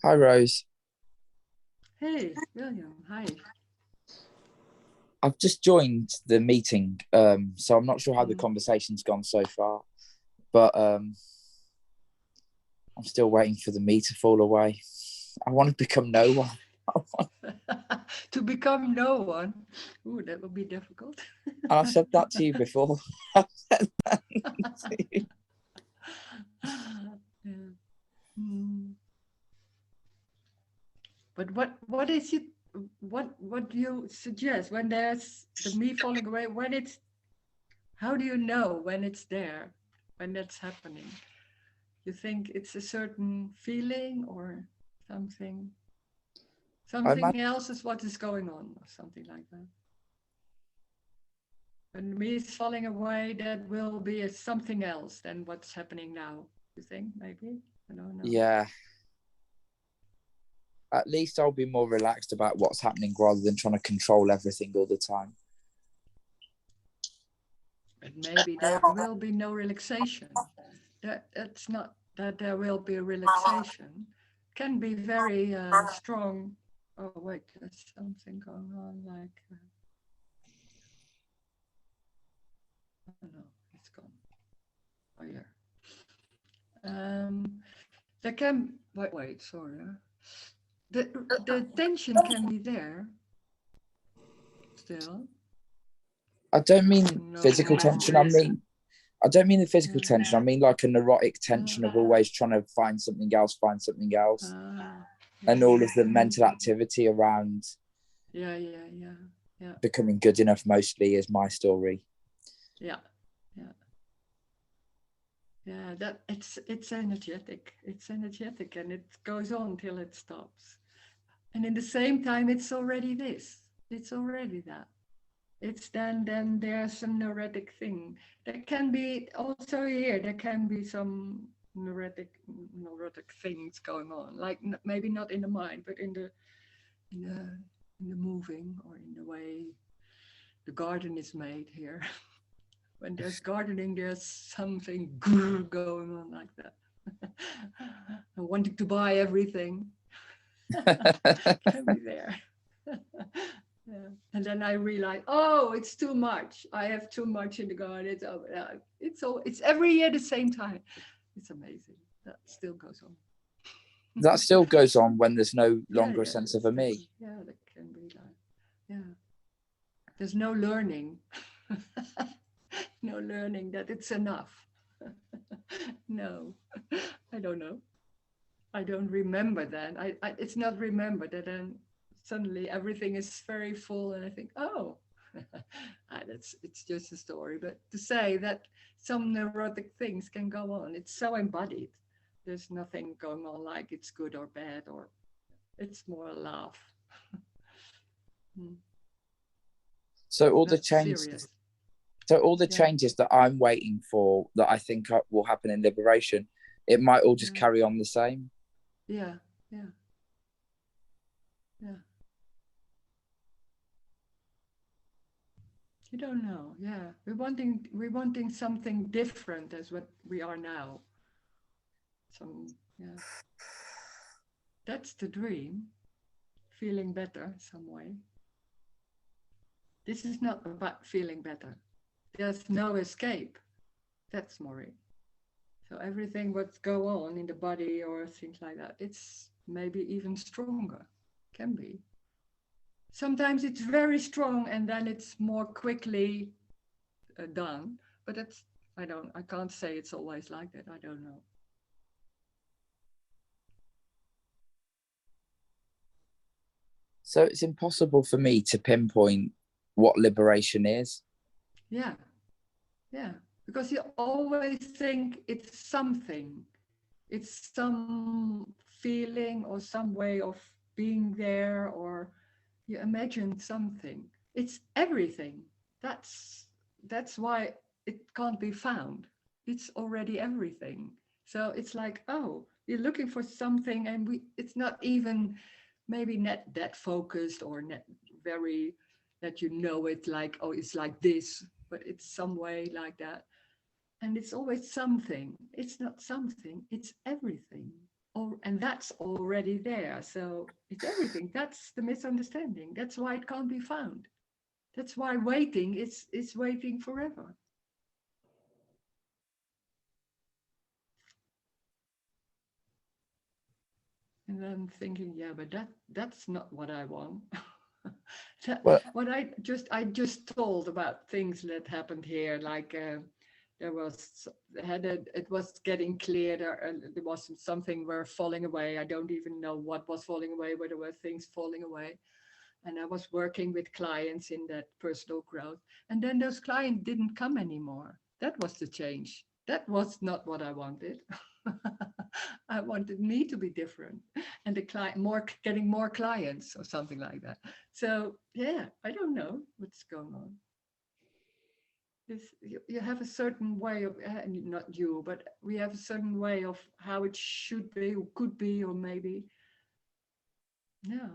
Hi, Rose. Hey, William. Hi. I've just joined the meeting, so I'm not sure how the conversation's gone so far, but I'm still waiting for the me to fall away. I want to become no one. To become no one. Ooh, that would be difficult. And I've said that to you before. Yeah. But what is it? What do you suggest when there's the me falling away? When it's, how do you know when it's there, when that's happening? You think it's a certain feeling or something? Something else is what is going on, or something like that. When me is falling away, that will be something else than what's happening now. You think maybe? I don't know. Yeah. At least I'll be more relaxed about what's happening rather than trying to control everything all the time. But maybe there will be no relaxation. That's not that there will be relaxation. Can be very strong. Oh wait, there's something going on. Like I don't know. It's gone. Oh yeah. There can wait. Sorry. The tension can be there still. I don't mean No physical tension. I don't mean the physical tension. I mean like a neurotic tension of always trying to find something else, and all of the mental activity around. Yeah. Becoming good enough mostly is my story. Yeah. That it's energetic. It's energetic, and it goes on till it stops. And in the same time, it's already this. It's already that. It's then there's a neurotic thing. There can be also here. There can be some neurotic things going on. Like maybe not in the mind, but in the moving, or in the way the garden is made here. When there's gardening, there's something going on like that. Wanting to buy everything can be there. Yeah. And then I realize, oh, it's too much. I have too much in the garden. It's every year the same time. It's amazing. That still goes on. That still goes on when there's no longer a sense of a me. Yeah, that can be like, yeah. There's no learning. No learning that it's enough. No, I don't know. I don't remember then. It's not remembered that then suddenly everything is very full, and I think, oh, it's just a story. But to say that some neurotic things can go on, it's so embodied. There's nothing going on like it's good or bad, or it's more a laugh. So all the changes. Serious. So all the changes that I'm waiting for, that I think will happen in liberation, it might all just carry on the same. Yeah. You don't know. Yeah, we're wanting something different as what we are now. That's the dream. Feeling better some way. This is not about feeling better. There's no escape. That's more it. So everything what's go on in the body or things like that, it's maybe even stronger. Can be. Sometimes it's very strong and then it's more quickly done. But I can't say it's always like that. I don't know. So it's impossible for me to pinpoint what liberation is. Yeah. Because you always think it's something. It's some feeling or some way of being there, or you imagine something. It's everything. That's why it can't be found. It's already everything. So it's like, oh, you're looking for something, and it's not even maybe not that focused or not very that you know it, like, oh, it's like this, but it's some way like that. And it's always something. It's not something, it's everything. and that's already there. So it's everything. That's the misunderstanding. That's why it can't be found. That's why waiting is waiting forever. And I'm thinking, yeah, but that's not what I want. Well, what I just told about things that happened here, like there was it was getting clear there was something were falling away. I don't even know what was falling away, but there were things falling away. And I was working with clients in that personal growth. And then those clients didn't come anymore. That was the change. That was not what I wanted. I wanted me to be different and the client getting more clients or something like that. So yeah, I don't know what's going on. You have a certain way of, not you, but we have a certain way of how it should be or could be, or maybe no,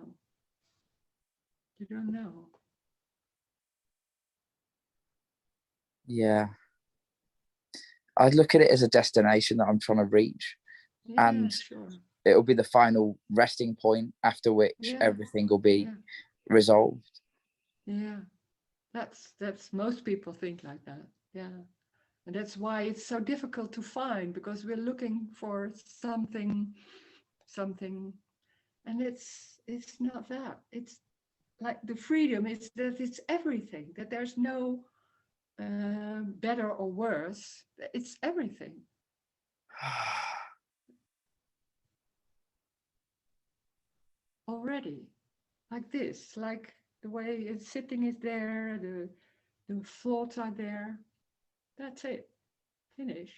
you don't know. Yeah. I'd look at it as a destination that I'm trying to reach. Yeah, and sure. It'll be the final resting point after which everything will be resolved. Yeah, that's most people think like that. Yeah. And that's why it's so difficult to find, because we're looking for something, and it's not that. It's like the freedom is that it's everything, that there's no better or worse. It's everything. Already, like this, like the way it's sitting is there, the thoughts are there. That's it. Finished.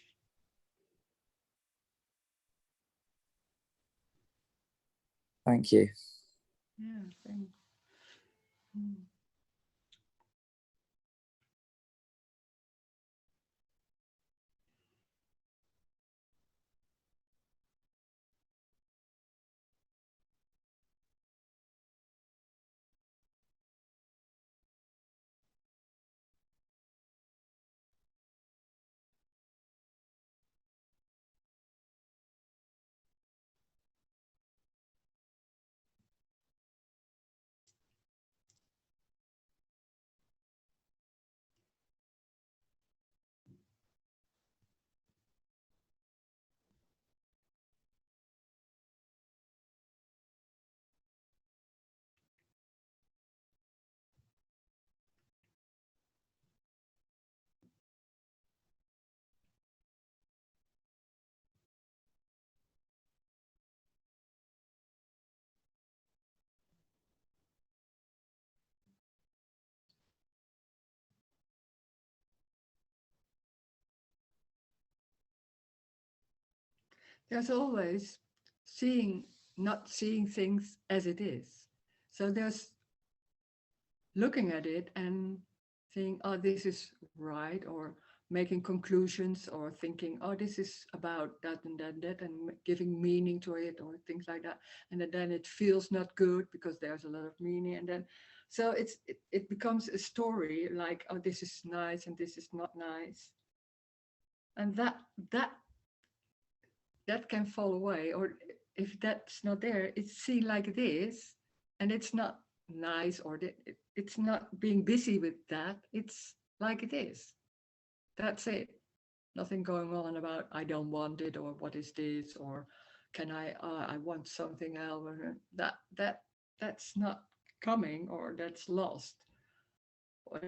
Thank you. Yeah, thanks. Mm. There's always not seeing things as it is. So there's looking at it and saying, oh, this is right, or making conclusions, or thinking, oh, this is about that and that and that, and giving meaning to it, or things like that. And then it feels not good because there's a lot of meaning. And then, so it becomes a story like, oh, this is nice and this is not nice. And that can fall away, or if that's not there, it's seen like it is, and it's not nice, or it's not being busy with that. It's like it is. That's it. Nothing going on about I don't want it, or what is this, or can I want something else, or that's not coming, or that's lost, or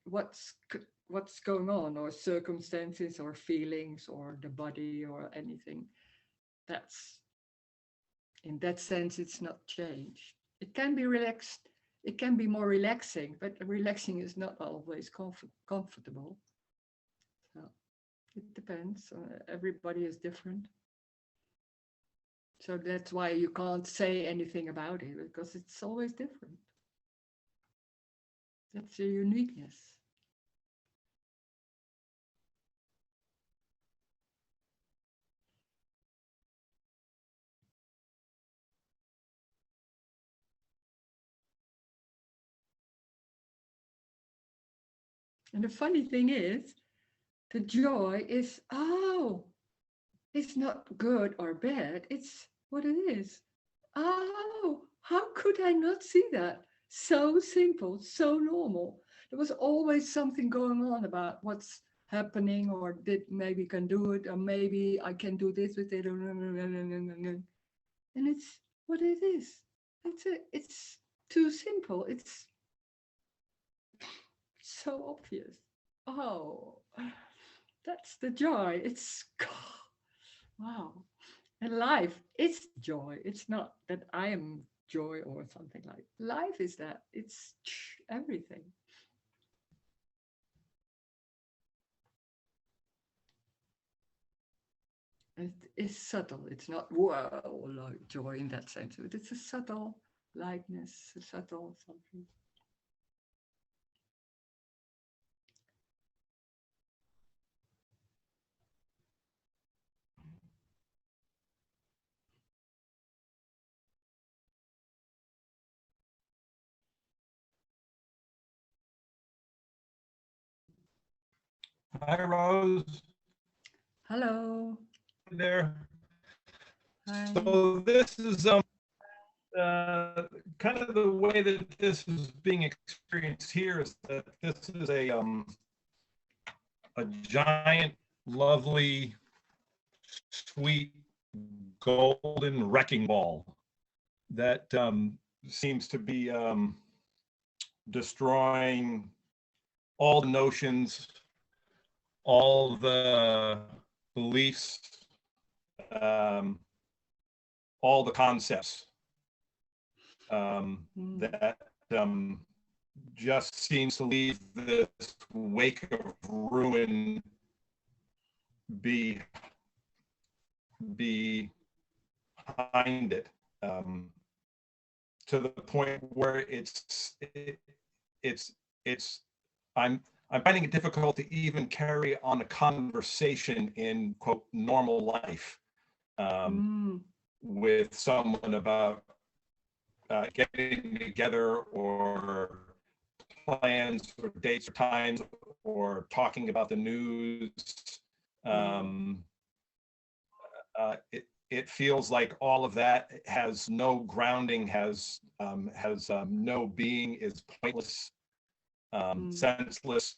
what's going on, or circumstances, or feelings, or the body, or anything. That's, in that sense, it's not changed. It can be relaxed. It can be more relaxing, but relaxing is not always comfortable. So it depends. Everybody is different. So that's why you can't say anything about it, because it's always different. That's the uniqueness. And the funny thing is, the joy is, oh, it's not good or bad. It's what it is. Oh, how could I not see that? So simple, so normal. There was always something going on about what's happening, or did maybe can do it, or maybe I can do this with it. And it's what it is. That's it. It's too simple. It's so obvious. Oh, that's the joy. It's wow. And life is joy. It's not that I am joy or something like. Life is that. It's everything. It is subtle. It's not whoa, like joy in that sense. But it's a subtle lightness, a subtle something. Hi, Rose. Hello. There. Hi. So this is kind of the way that this is being experienced here is that this is a giant, lovely, sweet, golden wrecking ball that seems to be destroying all the notions, all the beliefs, all the concepts that just seems to leave this wake of ruin behind it, to the point where I'm finding it difficult to even carry on a conversation in quote normal life with someone about getting together or plans or dates or times or talking about the news. It feels like all of that has no grounding, has no being, is pointless, senseless.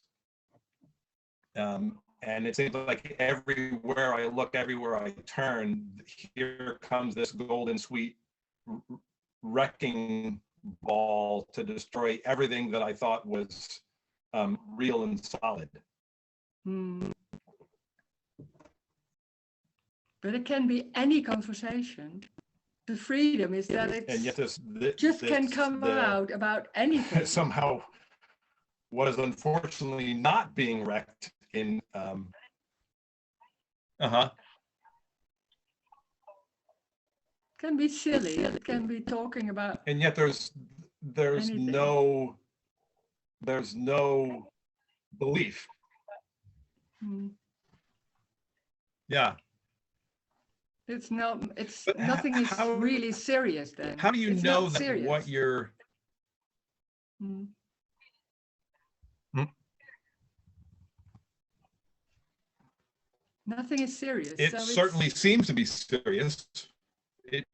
And it seems like everywhere I look, everywhere I turn, here comes this golden sweet wrecking ball to destroy everything that I thought was real and solid. But it can be any conversation. The freedom is that it can come out about anything. Somehow, what is unfortunately not being wrecked in Can be silly. It can be talking about. And yet there's anything. no belief. Yeah. It's nothing is really serious then. How do you know that what you're Nothing is serious. It so certainly seems to be serious. It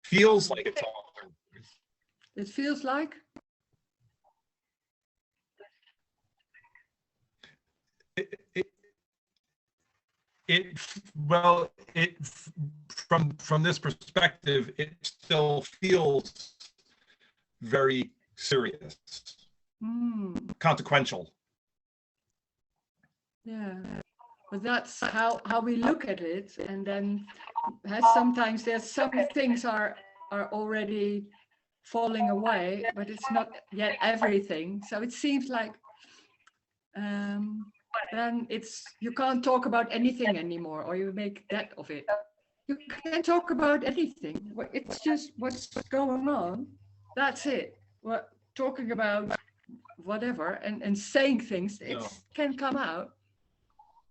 feels like it's all serious. It feels like? From this perspective, it still feels very serious, consequential. Yeah, but that's how we look at it, and then sometimes there's some things are already falling away, but it's not yet everything. So it seems like then you can't talk about anything anymore, or you make that of it. You can talk about anything. It's just what's going on. That's it. What talking about whatever and saying things, it can come out.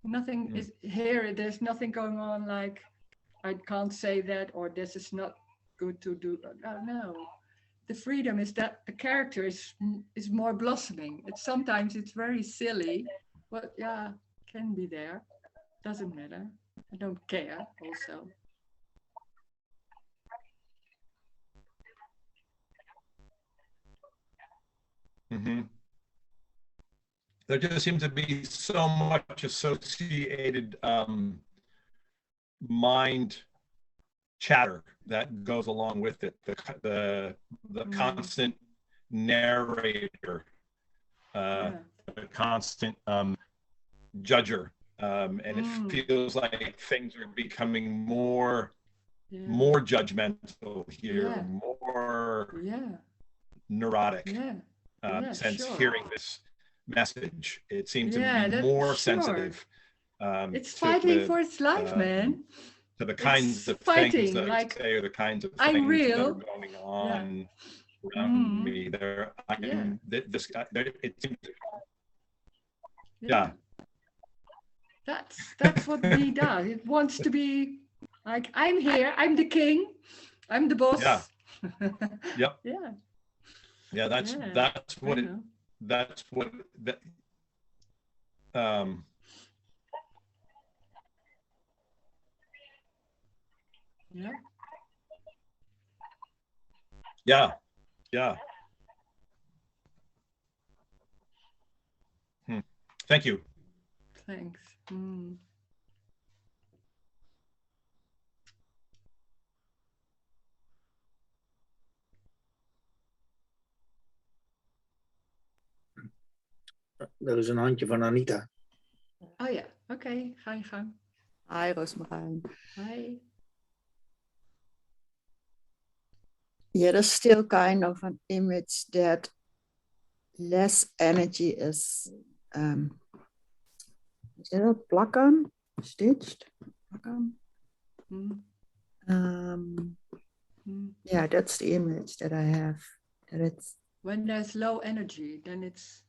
Nothing is here. There's nothing going on like I can't say that, or this is not good to do. No. The freedom is that the character is more blossoming. Sometimes it's very silly, but yeah, can be there. Doesn't matter. I don't care also. Mm-hmm. There just seems to be so much associated mind chatter that goes along with it. The constant narrator, the constant judger, and it feels like things are becoming more judgmental here, more neurotic. Since hearing this message, it seems to be more sensitive. It's fighting for its life, man. To the kinds of things that I say, or the kinds of things that are going on around me. There, it seems. That's what he does. It wants to be like, I'm here, I'm the king, I'm the boss. Yep. Yeah. That's what it. That's what that. Yeah. Thank you. Thanks. Er is een handje van Anita. Oh ja, oké, ga je gang. Hi, Roosmarijn. Hi. Yeah, there's still kind of an image that less energy is it plakken, stitched, plakken? Yeah, that's the image that I have. That it's when there's low energy, then it's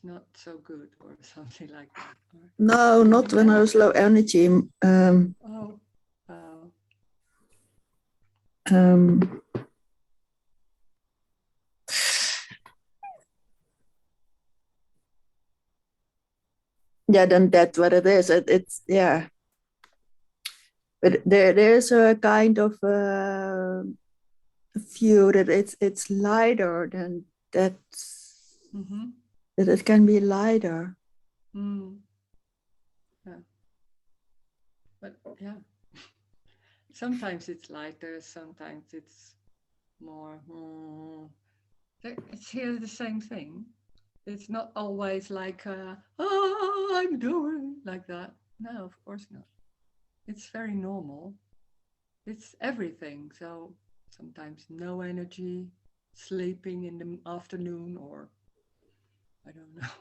not so good or something like that. Or... No, not when there's low energy. Yeah, then that's what it is. It's yeah. But there's a kind of view that it's lighter than that. That it can be lighter. Yeah. But yeah, sometimes it's lighter, sometimes it's more. It's here the same thing. It's not always like, I'm doing like that. No, of course not. It's very normal. It's everything. So sometimes no energy, sleeping in the afternoon, or I don't know,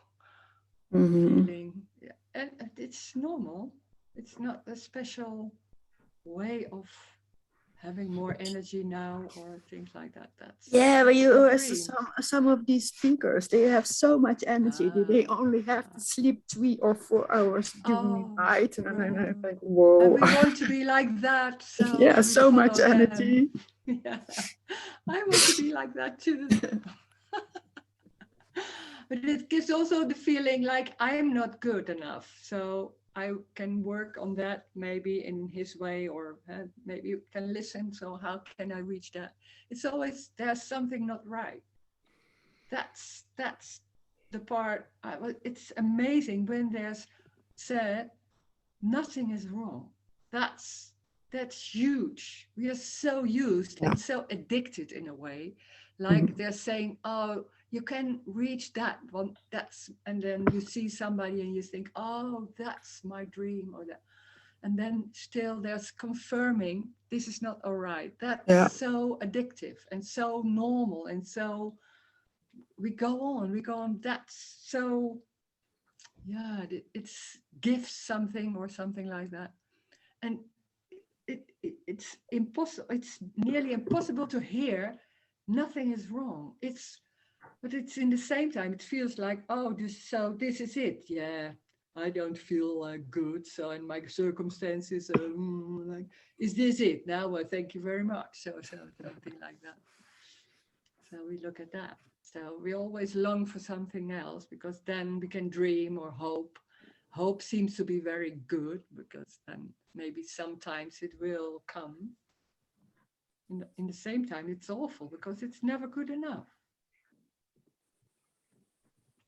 feeling. Yeah. And it's normal. It's not a special way of having more energy now or things like that. But you some of these speakers, they have so much energy that they only have to sleep 3 or 4 hours during the night, and then I'm like, whoa. And we want to be like that. So yeah, so much energy. Yeah, I want to be like that too. But it gives also the feeling like I'm not good enough. So I can work on that maybe in his way, or maybe you can listen. So how can I reach that? It's always, there's something not right. That's the part. It's amazing when there's said nothing is wrong. That's huge. We are so used and so addicted in a way. Like they're saying, oh, you can reach that one. And then you see somebody and you think, oh, that's my dream, or that. And then still there's confirming this is not all right. That's so addictive and so normal. And so we go on. That's so, yeah, it's gives something or something like that. And it's impossible. It's nearly impossible to hear nothing is wrong. But it's in the same time, it feels like, oh, this is it. Yeah, I don't feel good. So in my circumstances, like, is this it? Now, well, thank you very much. So something like that. So we look at that. So we always long for something else, because then we can dream or hope. Hope seems to be very good, because then maybe sometimes it will come. In the same time, it's awful because it's never good enough.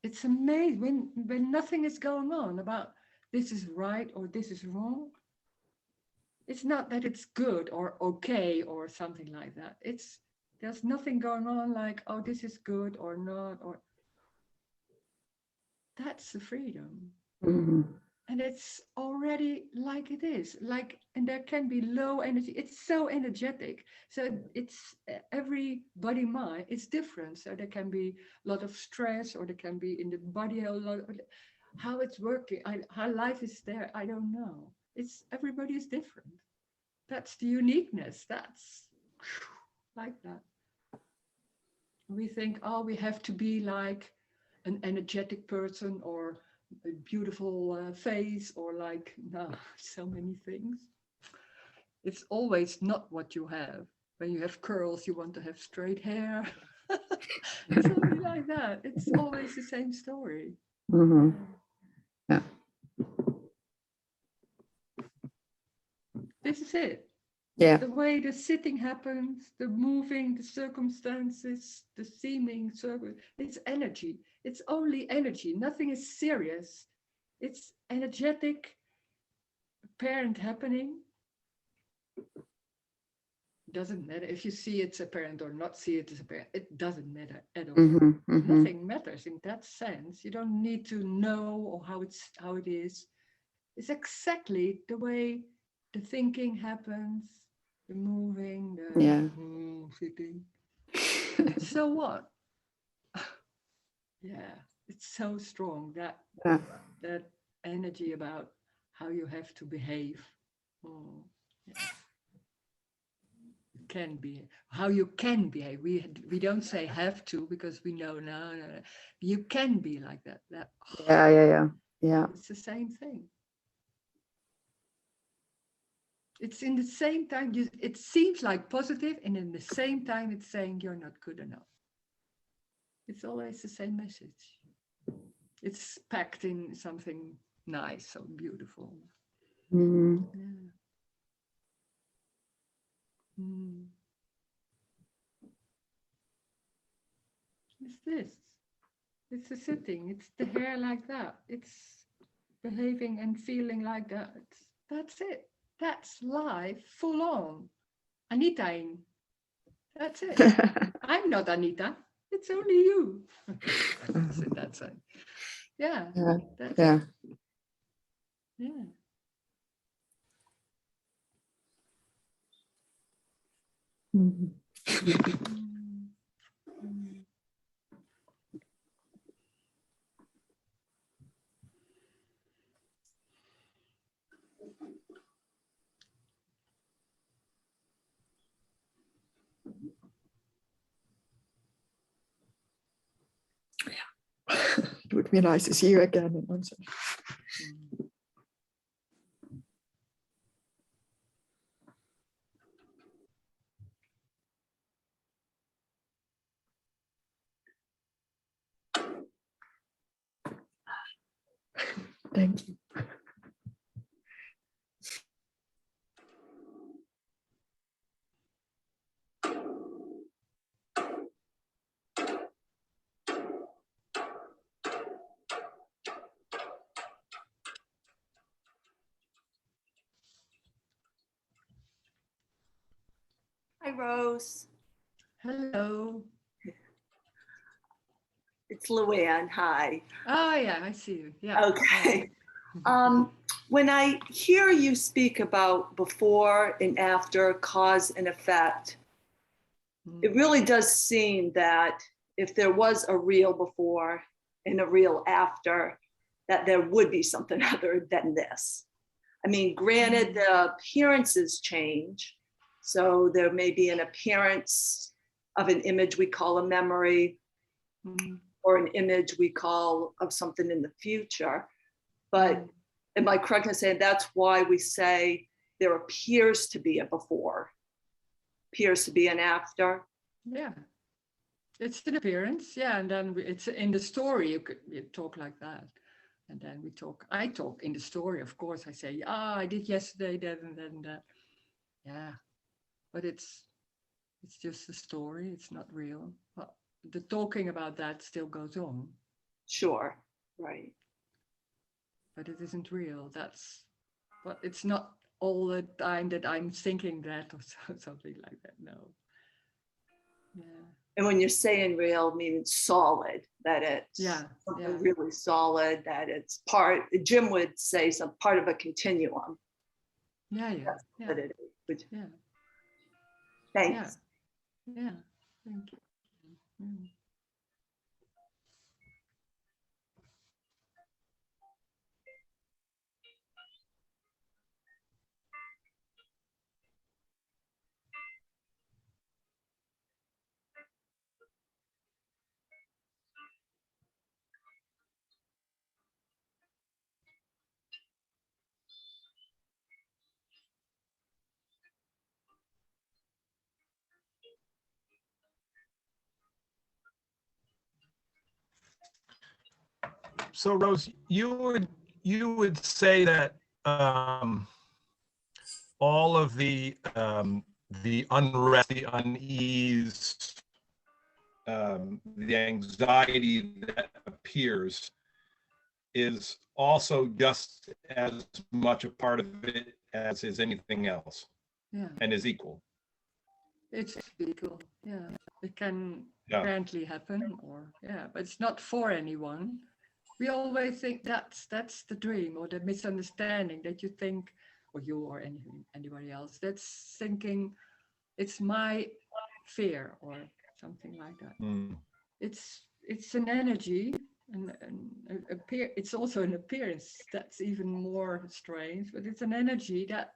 it's amazing when nothing is going on about this is right or this is wrong. It's not that it's good or okay or something like that. There's nothing going on like, oh, this is good or not, or that's the freedom. Mhm. And it's already like it is, like, and there can be low energy. It's so energetic. So it's every body mind, it's different. So there can be a lot of stress, or there can be in the body a lot of, how it's working, how life is there, I don't know. Everybody is different. That's the uniqueness. That's like that. We think, oh, we have to be like an energetic person or a beautiful face, or like, no, so many things. It's always not what you have. When you have curls, you want to have straight hair. It's only like that. It's always the same story. Mhm. Yeah. This is it. Yeah. The way the sitting happens, the moving, the circumstances, the seeming circle, it's energy. It's only energy. Nothing is serious. It's energetic, apparent happening. Doesn't matter if you see it's apparent or not see it as apparent. It doesn't matter at all. Mhm. Mhm. Nothing matters in that sense. You don't need to know or how it is. It's exactly the way the thinking happens, the moving, the Yeah. sitting. So what? Yeah, it's so strong, Yeah. that energy about how you have to behave. Oh, yeah. Can be how you can behave. We don't say have to, because we know no. You can be like that. Yeah. It's the same thing. It's in the same time, it seems like positive, and in the same time it's saying you're not good enough. It's always the same message. It's packed in something nice, so beautiful. Mhm. Yeah. Mm. It's this. It's the sitting. It's the hair like that. It's behaving and feeling like that. That's it. That's life, full on. Anita-ing. That's it. I'm not Anita. It's only you. That's in that sense. Yeah. Yeah. That's Yeah. it. Yeah. Mhm. Mm. Mm. It would be nice to see you again in Amsterdam. Mm. Thank you. Hi, Rose. Hello. It's Luann. Hi. Oh, yeah, I see you. Yeah. Okay. When I hear you speak about before and after, cause and effect, it really does seem that if there was a real before and a real after, that there would be something other than this. I mean, granted, the appearances change. So there may be an appearance of an image we call a memory, or an image we call of something in the future. But am I correct in saying that's why we say there appears to be a before, appears to be an after? Yeah. It's an appearance, yeah, and then it's in the story. You talk like that, and then I talk in the story. Of course, I say, I did yesterday that and then that. Yeah, but it's just a story. It's not real. But the talking about that still goes on. Sure, right. But it isn't real. But it's not all the time that I'm thinking that or something like that. No. Yeah. And when you're saying real, meaning solid, that it's something really solid, that it's part, Jim would say, some part of a continuum. Yeah. That it is. Which, Yeah. thanks. Yeah. Thank you. Mm. So Rose, you would say that all of the unrest, the unease, the anxiety that appears is also just as much a part of it as is anything else, and is equal. It's equal. Yeah, it can apparently happen, or but it's not for anyone. We always think that's the dream or the misunderstanding that you think, or you or anybody else that's thinking it's my fear or something like that. It's an energy and it's also an appearance that's even more strange, but it's an energy that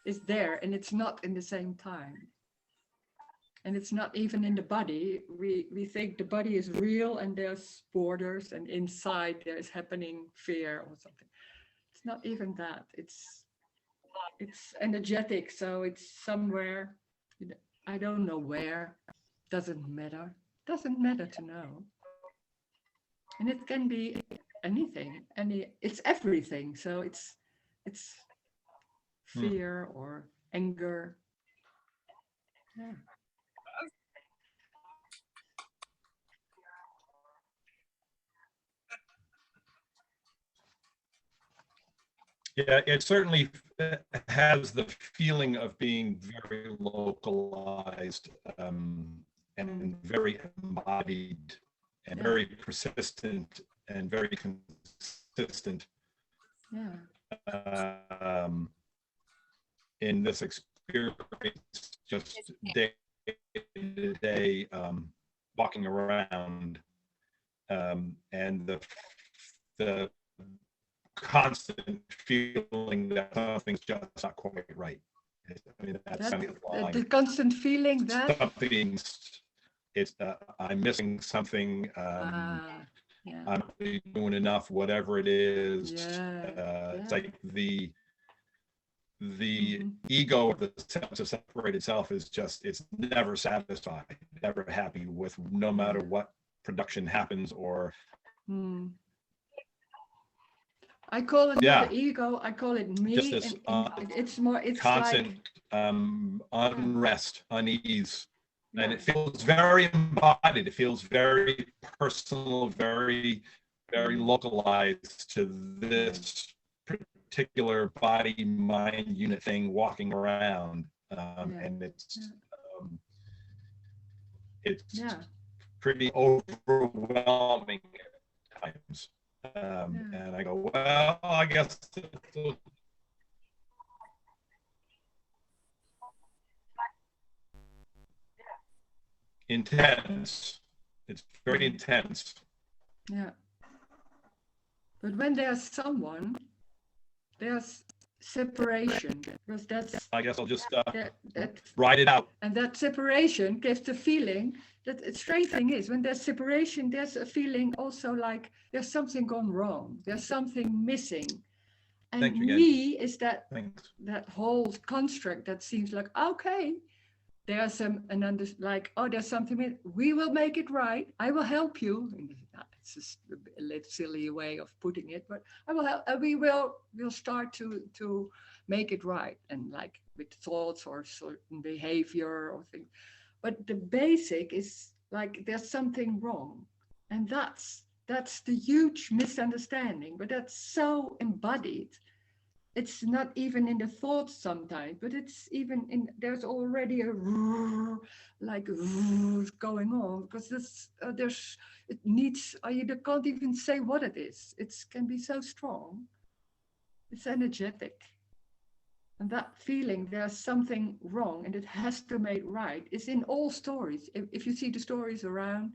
is there and it's not in the same time. And it's not even in the body. We think the body is real and there's borders and inside there's happening fear or something. It's not even that. It's energetic, so it's somewhere. I don't know where. Doesn't matter. Doesn't matter to know. And it can be anything. It's everything. So it's fear or anger. Yeah. Yeah, it certainly has the feeling of being very localized and very embodied and very persistent and very consistent in this experience, just day to day, walking around, and the constant feeling that something's just not quite right. I mean, that's the constant feeling that I'm missing something. I'm not doing enough, whatever it is. It's like the ego of the sense of separated self is just, it's never satisfied, never happy with, no matter what production happens or I call it not the ego, I call it me. Just this it's more, it's constant like, unrest, unease. And it feels very embodied. It feels very personal, very, very localized to this particular body mind unit thing walking around. And it's pretty overwhelming at times. And I go, well, I guess intense. It's very intense. Yeah. But when there's someone, there's separation, because that's, I guess I'll just ride it out. And that separation gives the feeling that the strange thing is, when there's separation, there's a feeling also like there's something gone wrong, there's something missing. And me is that whole construct that seems like, okay, there's like, oh, there's something, we will make it right, I will help you. It's just a little silly way of putting it, but I will help, we'll start to make it right, and like with thoughts or certain behavior or things. But the basic is like there's something wrong, and that's that's the huge misunderstanding, but that's so embodied. It's not even in the thoughts sometimes, but it's even in, there's already a like going on, because there's it needs, you can't even say what it is. It can be so strong. It's energetic. And that feeling there's something wrong and it has to make right is in all stories. If you see the stories around,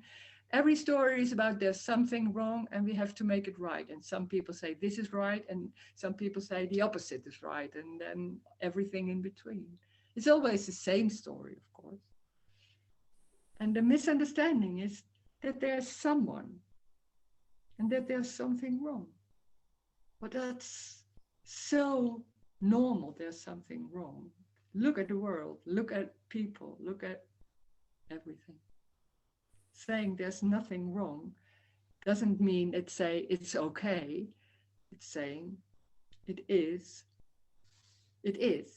every story is about there's something wrong and we have to make it right. And some people say this is right and some people say the opposite is right, and then everything in between. It's always the same story, of course. And the misunderstanding is that there's someone and that there's something wrong. But that's so normal, there's something wrong. Look at the world, look at people, look at everything. Saying there's nothing wrong doesn't mean it's okay. It's saying it is. It is.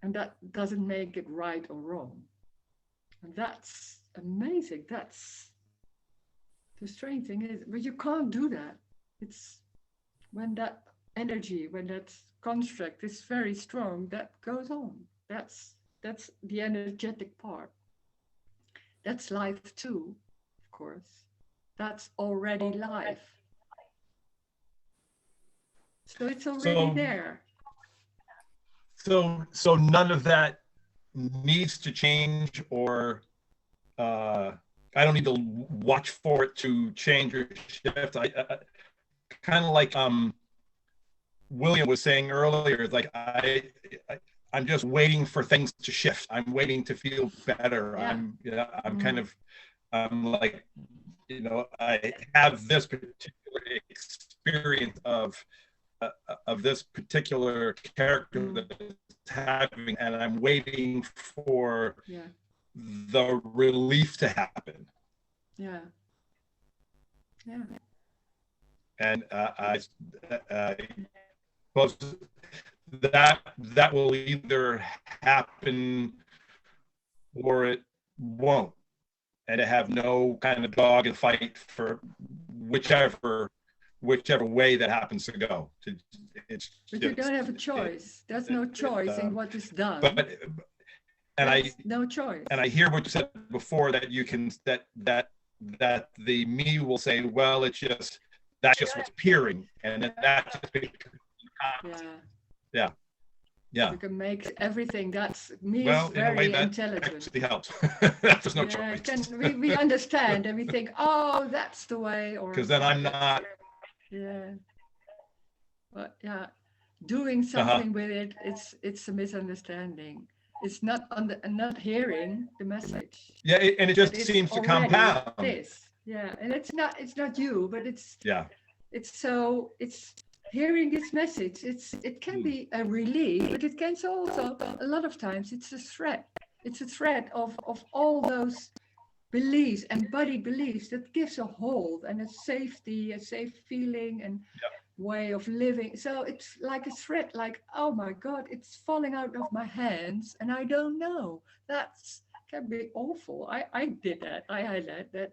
And that doesn't make it right or wrong. And that's amazing. That's the strange thing is, but you can't do that. It's when that energy, when that construct is very strong, that goes on. That's the energetic part. That's life too, of course. That's already life. So it's already there. So none of that needs to change, or I don't need to watch for it to change or shift. I kind of like William was saying earlier, like I'm just waiting for things to shift. I'm waiting to feel better. Yeah. I'm like, I have this particular experience of this particular character that's happening, and I'm waiting for the relief to happen. Yeah. Yeah. And I suppose that will either happen or it won't, and to have no kind of dog and fight for whichever way that happens to go. But you don't have a choice. There's no choice in what is done. No choice. And I hear what you said before, that you can that the me will say, well, that's just what's appearing, and that's just yeah. You can make everything. That's me. Well, is very in a way, that intelligent. actually helps. There's no choice. We understand and we think, oh, that's the way. Or because then I'm not. Yeah. But doing something with it, it's a misunderstanding. It's not not hearing the message. Yeah, and it just seems to compound. This. Yeah, and it's not you, but it's it's hearing this message. It can be a relief, but it can also a lot of times it's a threat. It's a threat of all those beliefs, embodied beliefs, that gives a hold and a safety, a safe feeling and way of living. So it's like a threat, like, oh my God, it's falling out of my hands and I don't know. That can be awful. I did that. I had that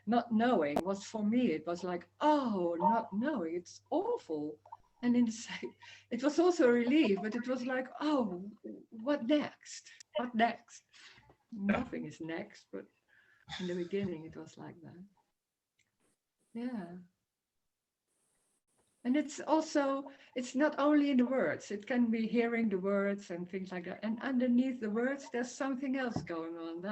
not knowing was, for me, it was like, oh, not knowing, it's awful. And it was also a relief, but it was like, oh, what next? What next? Nothing is next, but in the beginning it was like that. Yeah. And it's not only in the words, it can be hearing the words and things like that. And underneath the words, there's something else going on.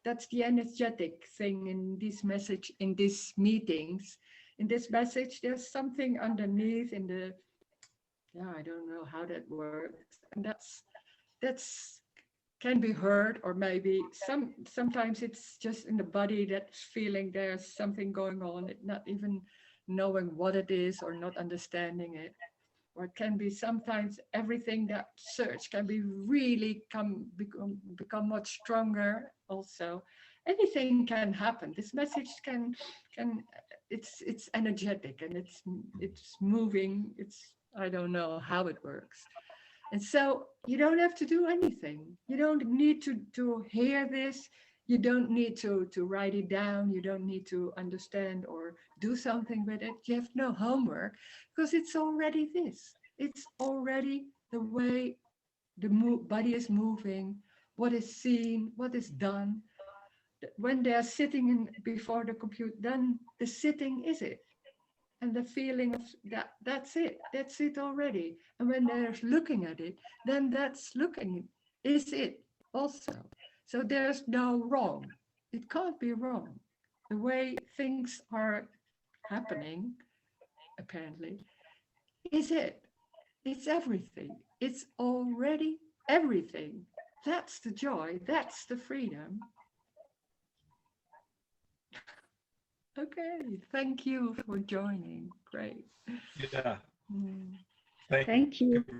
That's the energetic thing in this message, in these meetings. In this message, there's something underneath in the, I don't know how that works. And that's can be heard, or maybe sometimes it's just in the body that's feeling there's something going on, not even knowing what it is or not understanding it. Or it can be sometimes everything that search can be really become much stronger also. Anything can happen. This message can it's energetic and it's moving. I don't know how it works. And so you don't have to do anything. You don't need to hear this. You don't need to write it down. You don't need to understand or do something with it. You have no homework because it's already this. It's already the way the body is moving, what is seen, what is done. When they're sitting before the computer, then the sitting is it. And the feeling of that's it already. And when they're looking at it, then that's looking is it also. So there's no wrong. It can't be wrong. The way things are happening, apparently, is it. It's everything. It's already everything. That's the joy. That's the freedom. Okay, thank you for joining. Great. Yeah. Mm. Thank Thank you. you